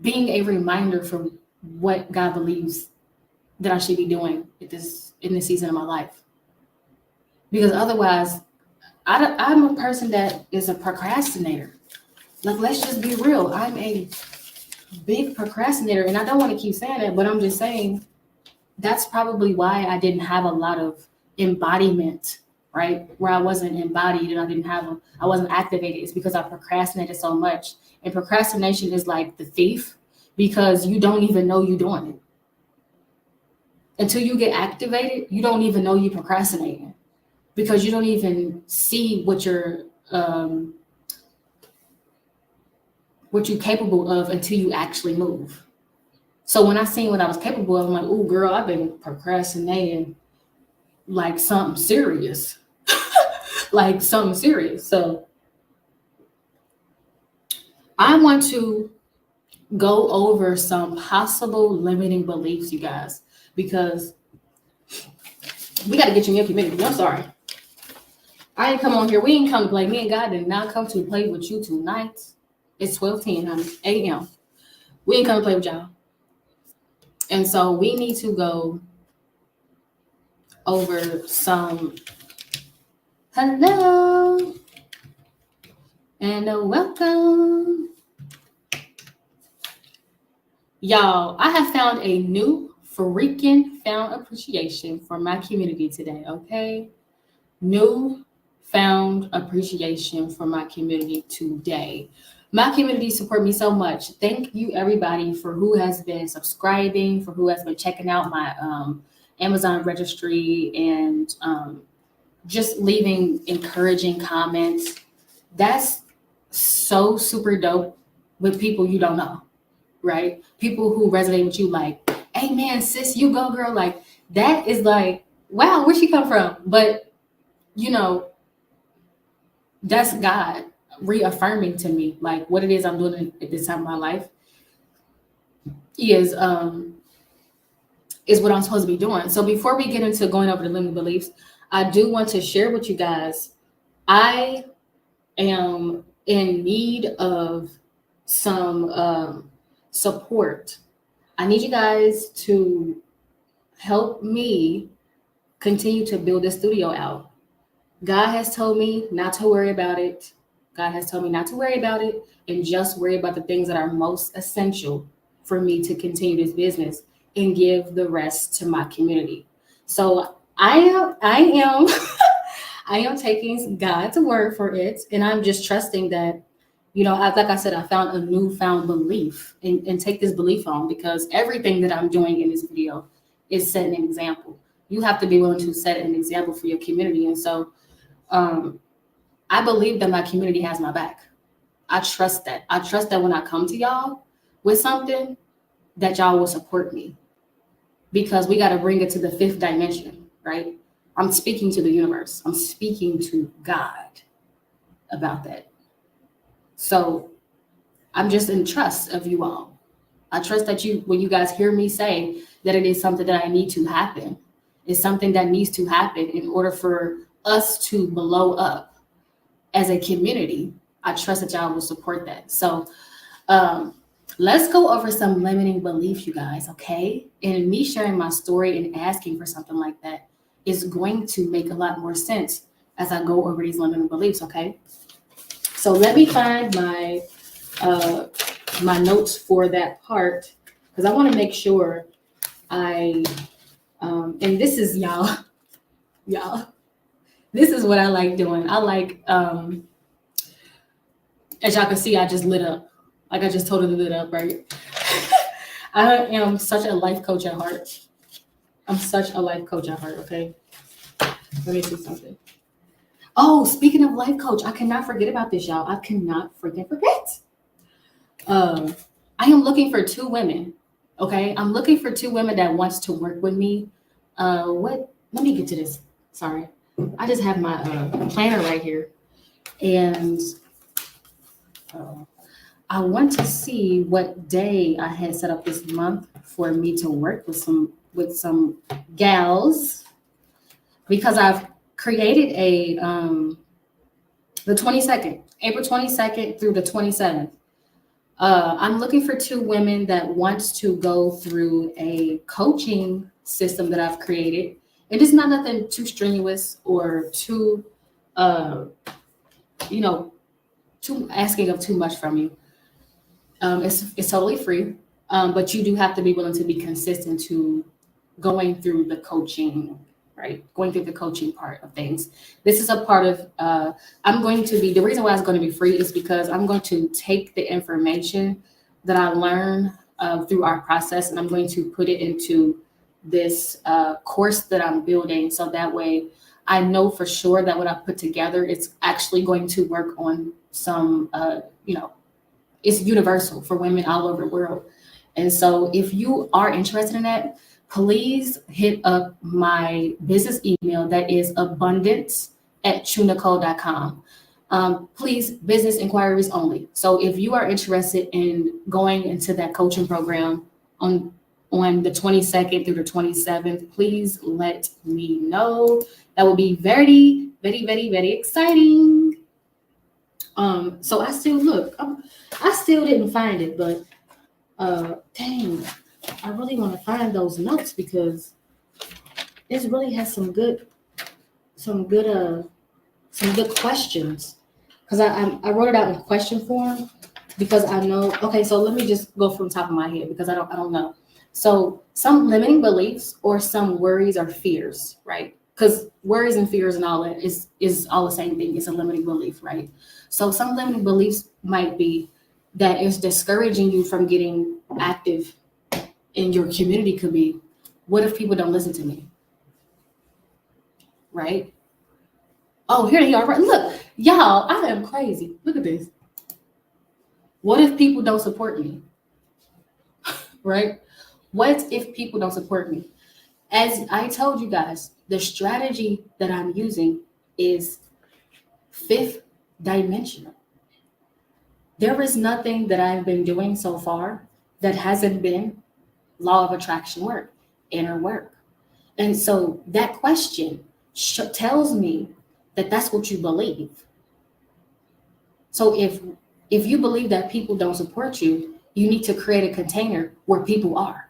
being a reminder for what God believes that I should be doing in this season of my life. Because otherwise, I'm a person that is a procrastinator. Like, let's just be real. I'm a big procrastinator, and I don't want to keep saying it, but I'm just saying that's probably why I didn't have a lot of embodiment, right? Where I wasn't embodied and I wasn't activated. It's because I procrastinated so much. And procrastination is like the thief, because you don't even know you're doing it. Until you get activated, you don't even know you're procrastinating, because you don't even see what you're capable of until you actually move. So when I seen what I was capable of, I'm like, oh, girl, I've been procrastinating like something serious. Like something serious. So I want to go over some possible limiting beliefs, you guys, because we got to get you in your community. I'm sorry. I ain't come on here. We ain't come to play. Me and God did not come to play with you tonight. It's 12:10 a.m. We ain't come to play with y'all. And so we need to go over some hello and welcome. Y'all, I have found a new freaking found appreciation for my community today, okay? New found appreciation for my community today. My community support me so much. Thank you, everybody, for who has been subscribing, for who has been checking out my Amazon registry, and just leaving encouraging comments. That's so super dope with people you don't know, right? People who resonate with you, like, hey man, sis, you go girl. Like, that is like, wow, where'd she come from? But that's God reaffirming to me, like, what it is I'm doing at this time of my life is what I'm supposed to be doing. So before we get into going over the limiting beliefs, I do want to share with you guys, I am in need of some support. I need you guys to help me continue to build this studio out. God has told me not to worry about it. God has told me not to worry about it and just worry about the things that are most essential for me to continue this business and give the rest to my community. So I am I am taking God's word for it, and I'm just trusting that, like I said, I found a newfound belief and take this belief on, because everything that I'm doing in this video is setting an example. You have to be willing to set an example for your community. And so I believe that my community has my back. I trust that. I trust that when I come to y'all with something, that y'all will support me, because we got to bring it to the fifth dimension, right? I'm speaking to the universe. I'm speaking to God about that. So I'm just in trust of you all. I trust that when you guys hear me say that it is something that I need to happen, it's something that needs to happen in order for us to blow up as a community. I trust that y'all will support that. So let's go over some limiting beliefs, you guys, okay? And me sharing my story and asking for something like that is going to make a lot more sense as I go over these limiting beliefs, okay? So let me find my notes for that part, because I want to make sure and this is y'all, this is what I like doing. I like, as y'all can see, I just lit up. Like I just totally lit up, right? I am such a life coach at heart. I'm such a life coach at heart, okay? Let me see something. Oh, speaking of life coach, I cannot forget about this, y'all. I cannot freaking forget. I am looking for 2 women, okay? I'm looking for 2 women that wants to work with me. Let me get to this. Sorry. I just have my planner right here. And I want to see what day I had set up this month for me to work with some gals, because I've created the 22nd, April 22nd through the 27th. I'm looking for 2 women that wants to go through a coaching system that I've created. It is not nothing too strenuous or too asking of too much from you. It's totally free, but you do have to be willing to be consistent to going through the coaching, right? Going through the coaching part of things. This is a part of, the reason why it's going to be free is because I'm going to take the information that I learn through our process, and I'm going to put it into this course that I'm building. So that way I know for sure that what I put together, it's actually going to work on some, it's universal for women all over the world. And so if you are interested in that, please hit up my business email that is abundance@chunicole.com. Please, business inquiries only. So if you are interested in going into that coaching program on the 22nd through the 27th, please let me know. That would be very, very, very, very exciting. So I still didn't find it, but dang, I really want to find those notes, because this really has some good questions. Because I wrote it out in question form, because I know. Okay, so let me just go from the top of my head, because I don't know. So some limiting beliefs or some worries or fears, right? Because worries and fears and all that is all the same thing. It's a limiting belief, right? So some limiting beliefs might be that it's discouraging you from getting active in your community. Could be, what if people don't listen to me? Right? Oh, here they are. Right? Look, y'all, I am crazy. Look at this. What if people don't support me? Right? What if people don't support me? As I told you guys, the strategy that I'm using is fifth dimensional. There is nothing that I've been doing so far that hasn't been law of attraction work, inner work. And so that question tells me that that's what you believe. So if you believe that people don't support you, you need to create a container where people are.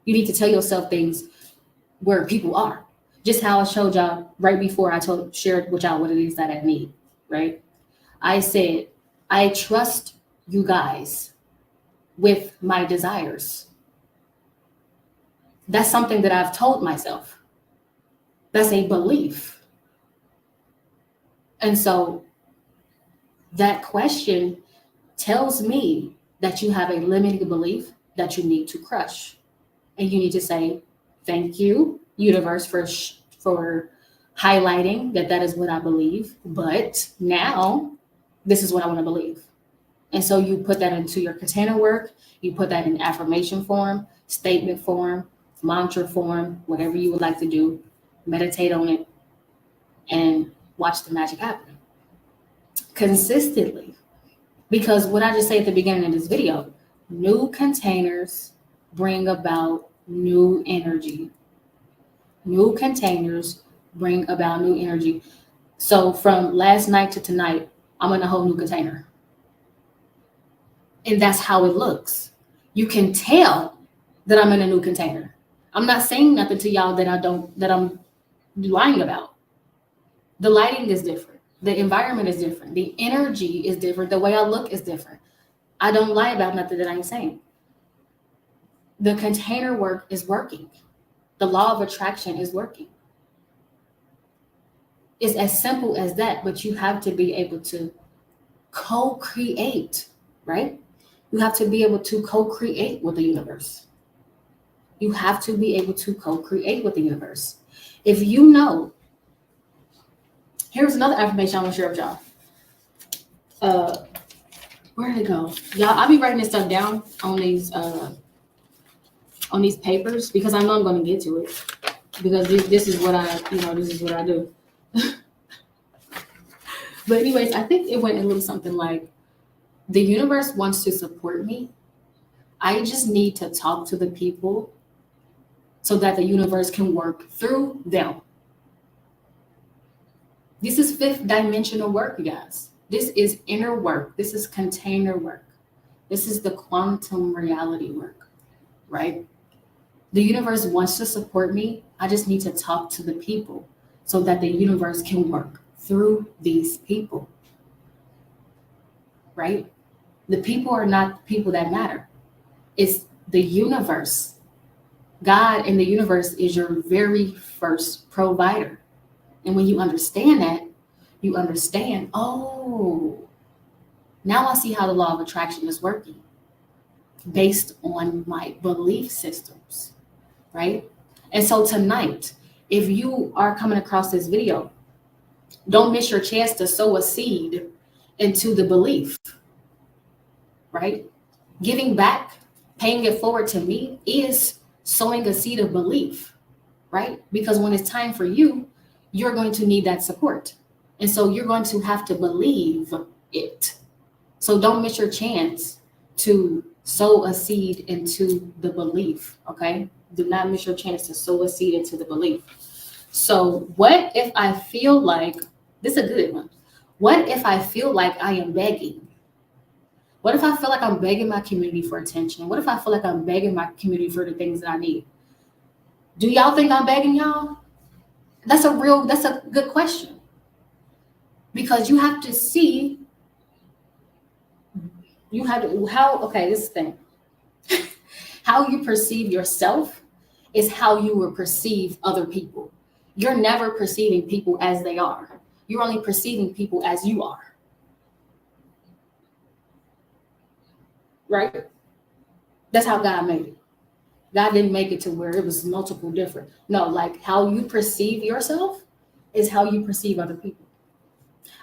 You need to tell yourself things where people are. Just how I showed y'all right before I shared with y'all what it is that I need, right? I said, I trust you guys with my desires. That's something that I've told myself. That's a belief. And so that question tells me that you have a limiting belief that you need to crush. And you need to say, thank you, universe, for highlighting that is what I believe. But now this is what I want to believe. And so you put that into your container work. You put that in affirmation form, statement form, mantra form, whatever you would like to do. Meditate on it and watch the magic happen consistently. Because what I just say at the beginning of this video, new containers bring about new energy. New containers bring about new energy. So from last night to tonight, I'm in a whole new container. And that's how it looks. You can tell that I'm in a new container. I'm not saying nothing to y'all that I'm lying about. The lighting is different. The environment is different. The energy is different. The way I look is different. I don't lie about nothing that I'm saying. The container work is working. The law of attraction is working. It's as simple as that, but you have to be able to co-create, right? You have to be able to co-create with the universe. You have to be able to co-create with the universe. If you know, here's another affirmation I want to share with y'all. Where did it go? Y'all, I'll be writing this stuff down on these papers because I know I'm going to get to it. Because this is what I do. But anyways, I think it went a little something like, the universe wants to support me. I just need to talk to the people so that the universe can work through them. This is fifth dimensional work, you guys. This is inner work. This is container work. This is the quantum reality work, right? The universe wants to support me. I just need to talk to the people so that the universe can work through these people, right? The people are not the people that matter. It's the universe. God in the universe is your very first provider. And when you understand that, you understand, oh, now I see how the law of attraction is working based on my belief systems, right? And so tonight, if you are coming across this video, don't miss your chance to sow a seed into the belief, right? Giving back, paying it forward to me is sowing a seed of belief, right? Because when it's time for you, you're going to need that support. And so you're going to have to believe it. So don't miss your chance to sow a seed into the belief, okay? Do not miss your chance to sow a seed into the belief. So what if I feel like, this is a good one. What if I feel like I am begging? What if I feel like I'm begging my community for attention? What if I feel like I'm begging my community for the things that I need? Do y'all think I'm begging y'all? That's a good question. Because you have to see, this is the thing. How you perceive yourself is how you will perceive other people. You're never perceiving people as they are. You're only perceiving people as you are. Right? That's how God made it. God didn't make it to where it was multiple different. No, like how you perceive yourself is how you perceive other people.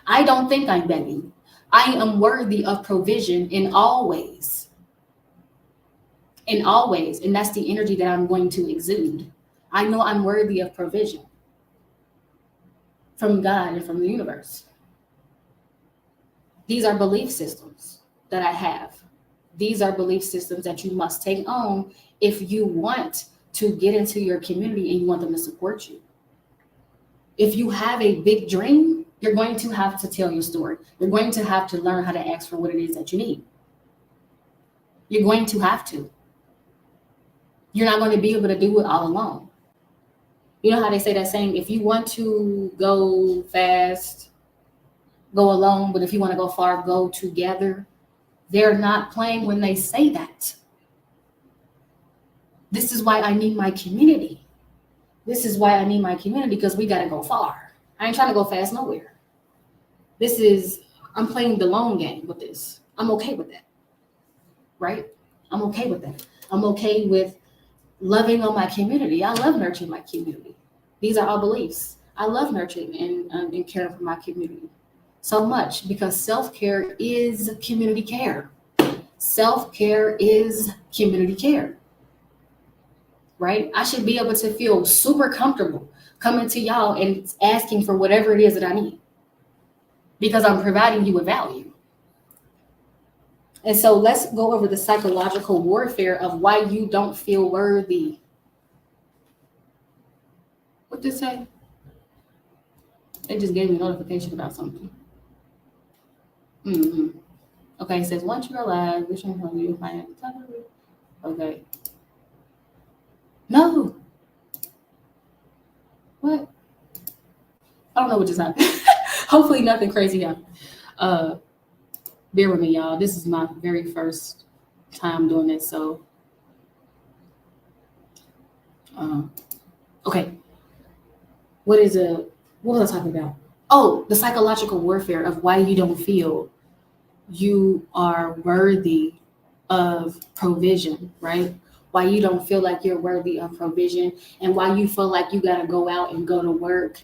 I don't think I'm begging. I am worthy of provision in all ways. In all ways. And that's the energy that I'm going to exude. I know I'm worthy of provision from God and from the universe. These are belief systems that I have. These are belief systems that you must take on if you want to get into your community and you want them to support you. If you have a big dream, you're going to have to tell your story. You're going to have to learn how to ask for what it is that you need. You're going to have to. You're not going to be able to do it all alone. You know how they say that saying, if you want to go fast, go alone, but if you want to go far, go together. They're not playing when they say that. This is why I need my community. This is why I need my community, because we got to go far. I ain't trying to go fast nowhere. I'm playing the long game with this. I'm okay with that. Right? I'm okay with that. I'm okay with loving on my community. I love nurturing my community. These are all beliefs. I love nurturing and caring for my community so much because self-care is community care. Self-care is community care, right? I should be able to feel super comfortable coming to y'all and asking for whatever it is that I need because I'm providing you with value. And so let's go over the psychological warfare of why you don't feel worthy. What did it say? It just gave me a notification about something. Okay, it says once you're alive, which one you find? Okay. No. What? I don't know what just happened. Hopefully nothing crazy happened. Bear with me, y'all. This is my very first time doing this, so okay. What was I talking about? Oh, the psychological warfare of why you don't feel you are worthy of provision, right? Why you don't feel like you're worthy of provision and why you feel like you got to go out and go to work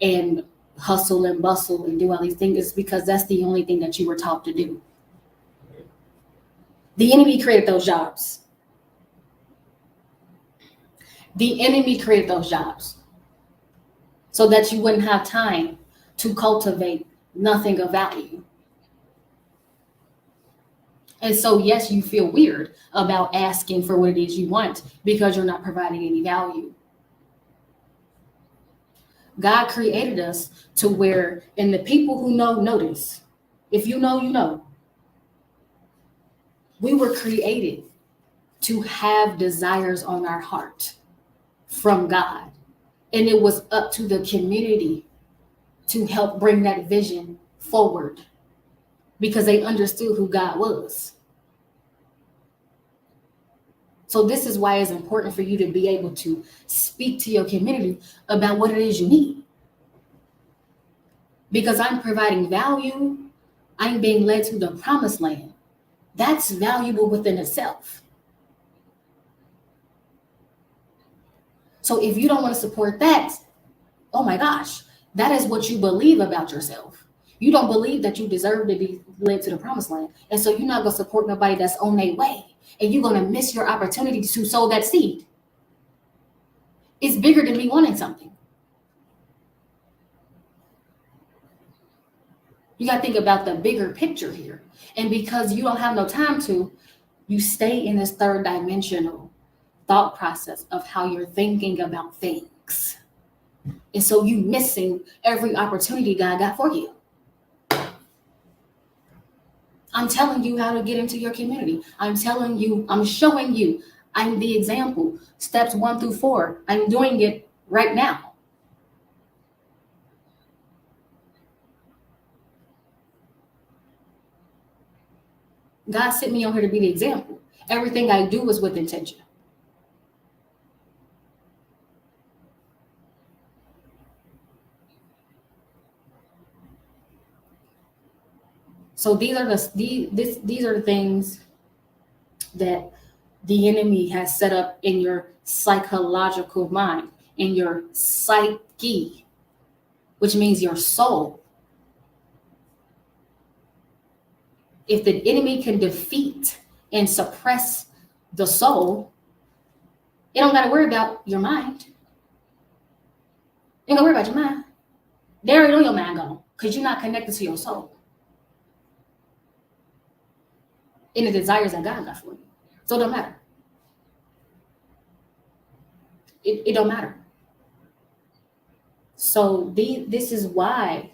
and hustle and bustle and do all these things is because that's the only thing that you were taught to do. The enemy created those jobs. The enemy created those jobs so that you wouldn't have time to cultivate nothing of value. And so, yes, you feel weird about asking for what it is you want because you're not providing any value. God created us to where, and the people who know this. If you know, you know. We were created to have desires on our heart from God. And it was up to the community to help bring that vision forward because they understood who God was. So this is why it's important for you to be able to speak to your community about what it is you need. Because I'm providing value, I'm being led to the promised land. That's valuable within itself. So if you don't want to support that, oh my gosh, that is what you believe about yourself. You don't believe that you deserve to be led to the promised land. And so you're not going to support nobody that's on their way. And you're going to miss your opportunity to sow that seed. It's bigger than me wanting something. You got to think about the bigger picture here. And because you don't have no time to, you stay in this third dimensional thought process of how you're thinking about things. And so you missing every opportunity God got for you. I'm telling you how to get into your community. I'm telling you, I'm showing you, I'm the example. Steps 1 through 4. I'm doing it right now. God sent me on here to be the example. Everything I do is with intention. So these are the things that the enemy has set up in your psychological mind, in your psyche, which means your soul. If the enemy can defeat and suppress the soul, you don't got to worry about your mind. You don't got to worry about your mind. They already know your mind gone because you're not connected to your soul and the desires that God got for you. So it don't matter. It don't matter. So this is why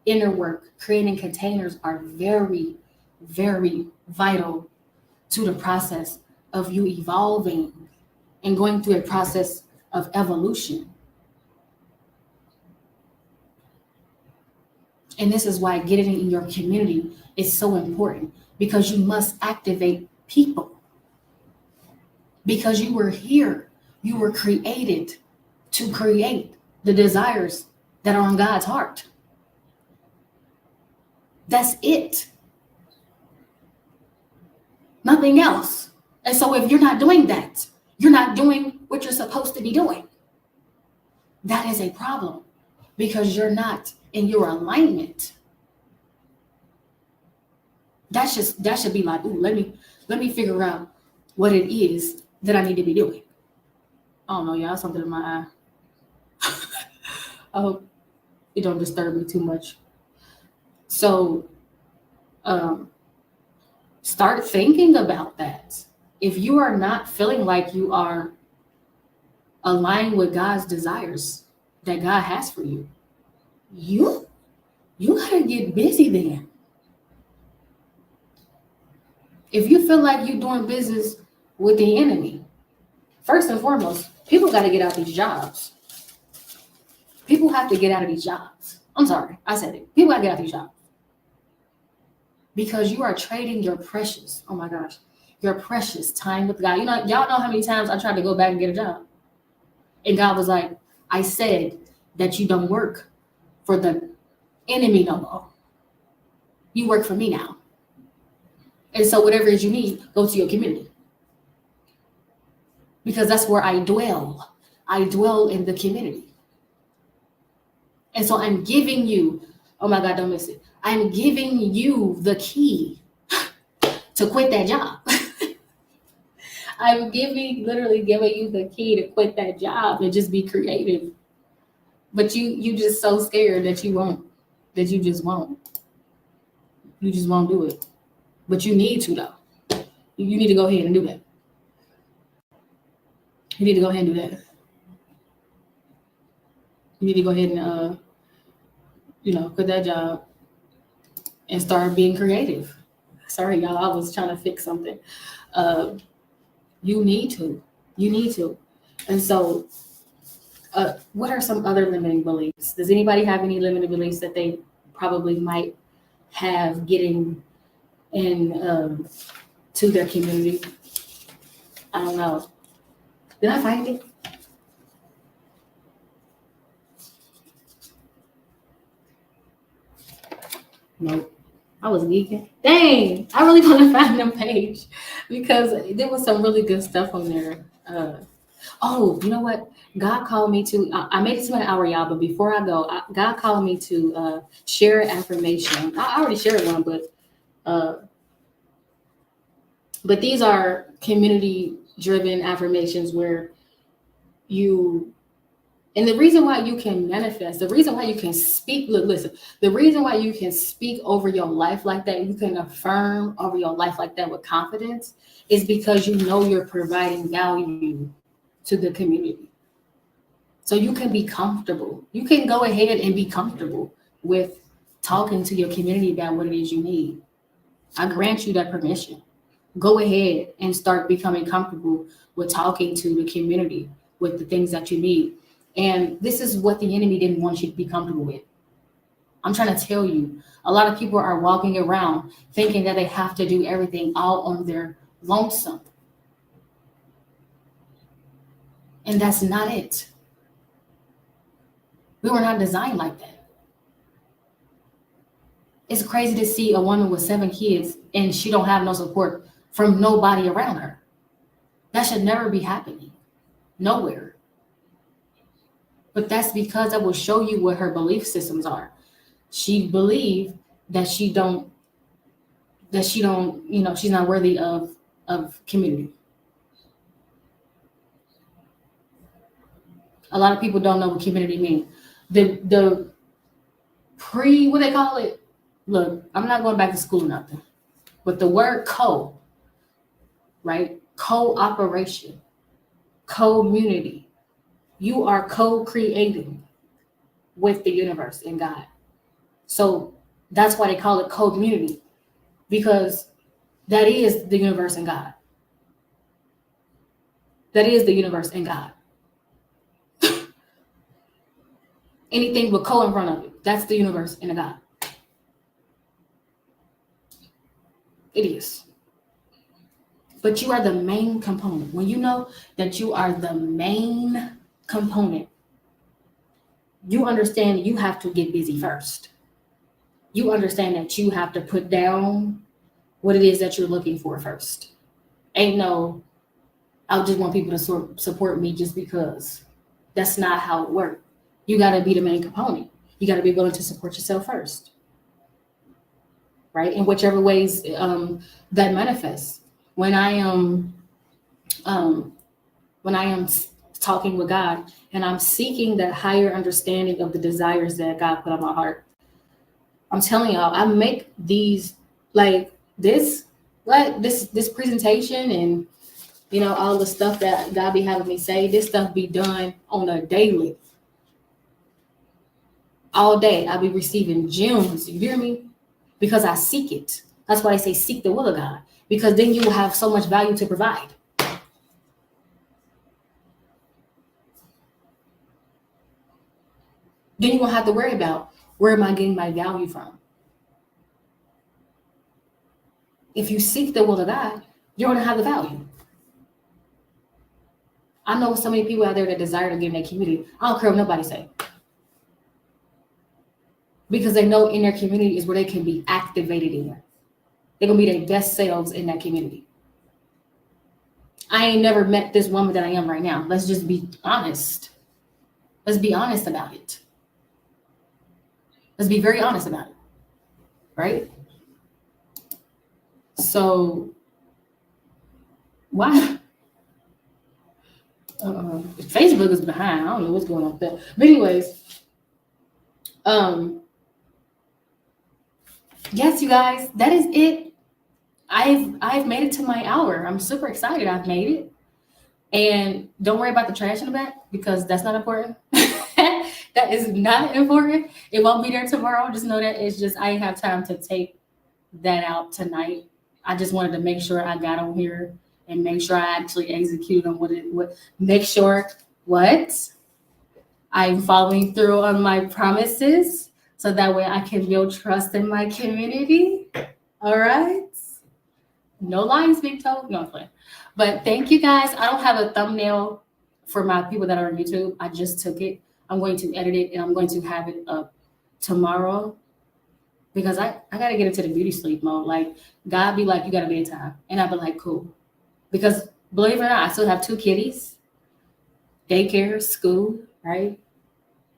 inner work, creating containers are very, very vital to the process of you evolving and going through a process of evolution. And this is why getting in your community is so important, because you must activate people. Because you were here, you were created to create the desires that are on God's heart. That's it. Nothing else. And so if you're not doing that, You're not doing what you're supposed to be doing. That is a problem because you're not in your alignment. That should be like, ooh, let me figure out what it is that I need to be doing. I don't know, y'all, something in my eye. I hope it don't disturb me too much. So start thinking about that. If you are not feeling like you are aligned with God's desires that God has for you, you gotta get busy then. If you feel like you're doing business with the enemy, first and foremost, people got to get out of these jobs. People have to get out of these jobs. I'm sorry, I said it. People got to get out of these jobs. Because you are trading your precious, oh my gosh, your precious time with God. You know, y'all know how many times I tried to go back and get a job. And God was like, I said that you don't work for the enemy no more. You work for me now. And so whatever it is you need, go to your community. Because that's where I dwell. I dwell in the community. And so I'm giving you, oh my God, don't miss it. I'm giving you the key to quit that job. I'm literally giving you the key to quit that job and just be creative. But you just so scared that you won't, that you just won't. You just won't do it. But you need to though. You need to go ahead and do that. You need to go ahead and do that. You need to go ahead and quit that job and start being creative. Sorry, y'all, I was trying to fix something. You need to. And so what are some other limiting beliefs? Does anybody have any limiting beliefs that they probably might have getting in to their community? I don't know. Did I find it? Nope. I was geeking. Dang, I really want to find them page because there was some really good stuff on there. Oh, you know what? God called me to, I made it to an hour, y'all, but before I go, God called me to share an affirmation. I already shared one, but these are community-driven affirmations where and the reason why you can manifest, the reason why you can speak, listen, the reason why you can speak over your life like that, you can affirm over your life like that with confidence, is because you know you're providing value to the community. So you can be comfortable. You can go ahead and be comfortable with talking to your community about what it is you need. I grant you that permission. Go ahead and start becoming comfortable with talking to the community with the things that you need. And this is what the enemy didn't want you to be comfortable with. I'm trying to tell you, a lot of people are walking around thinking that they have to do everything all on their lonesome. And that's not it. We were not designed like that. It's crazy to see a woman with 7 kids and she don't have no support from nobody around her. That should never be happening. Nowhere. But that's because I will show you what her belief systems are. She believed that she's not worthy of community. A lot of people don't know what community means. The what they call it? Look, I'm not going back to school or nothing. But the word right? Cooperation, community. You are co-creating with the universe and God. So that's why they call it community, because that is the universe and God. That is the universe and God. Anything with co in front of it, that's the universe and the God. It is. But you are the main component. When you know that you are the main component, you understand you have to get busy first. You understand that you have to put down what it is that you're looking for first. Ain't no, I just want people to support me just because. That's not how it works. You got to be the main component. You got to be willing to support yourself first, right? In whichever ways that manifests. When I am um, when I am talking with God and I'm seeking that higher understanding of the desires that God put on my heart, I'm telling y'all, I make these like this presentation and all the stuff that God be having me say. This stuff be done on a daily. All day I'll be receiving gems. You hear me? Because I seek it. That's why I say seek the will of God. Because then you will have so much value to provide. Then you won't have to worry about where am I getting my value from. If you seek the will of God, you're going to have the value. I know so many people out there that desire to get in their community. I don't care what nobody say. Because they know in their community is where they can be activated in. They're going to be their best selves in that community. I ain't never met this woman that I am right now. Let's just be honest. Let's be honest about it. Let's be very honest about it. Right? So, why? Facebook is behind. I don't know what's going on with that. But anyways, yes, you guys, that is it. I've made it to my hour. I'm super excited. I've made it. And don't worry about the trash in the back because that's not important. That is not important. It won't be there tomorrow. Just know that it's just I didn't have time to take that out tonight. I just wanted to make sure I got on here and make sure I actually execute on make sure I'm following through on my promises so that way I can build trust in my community. All right. No lies being told. No, I'm playing. But thank you guys. I don't have a thumbnail for my people that are on YouTube. I just took it. I'm going to edit it and I'm going to have it up tomorrow because I got to get into the beauty sleep mode. Like God be like, you got a bedtime. And I'll be like, cool. Because believe it or not, I still have 2 kitties, daycare, school, right?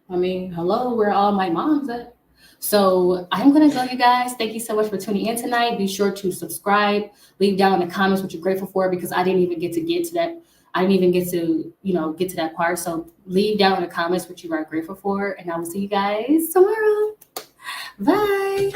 I mean, hello, where all my moms at? So I'm going to go, you guys. Thank you so much for tuning in tonight. Be sure to subscribe. Leave down in the comments what you're grateful for because I didn't even get to that. I didn't even get to, get to that part. So leave down in the comments what you are grateful for. And I will see you guys tomorrow. Bye.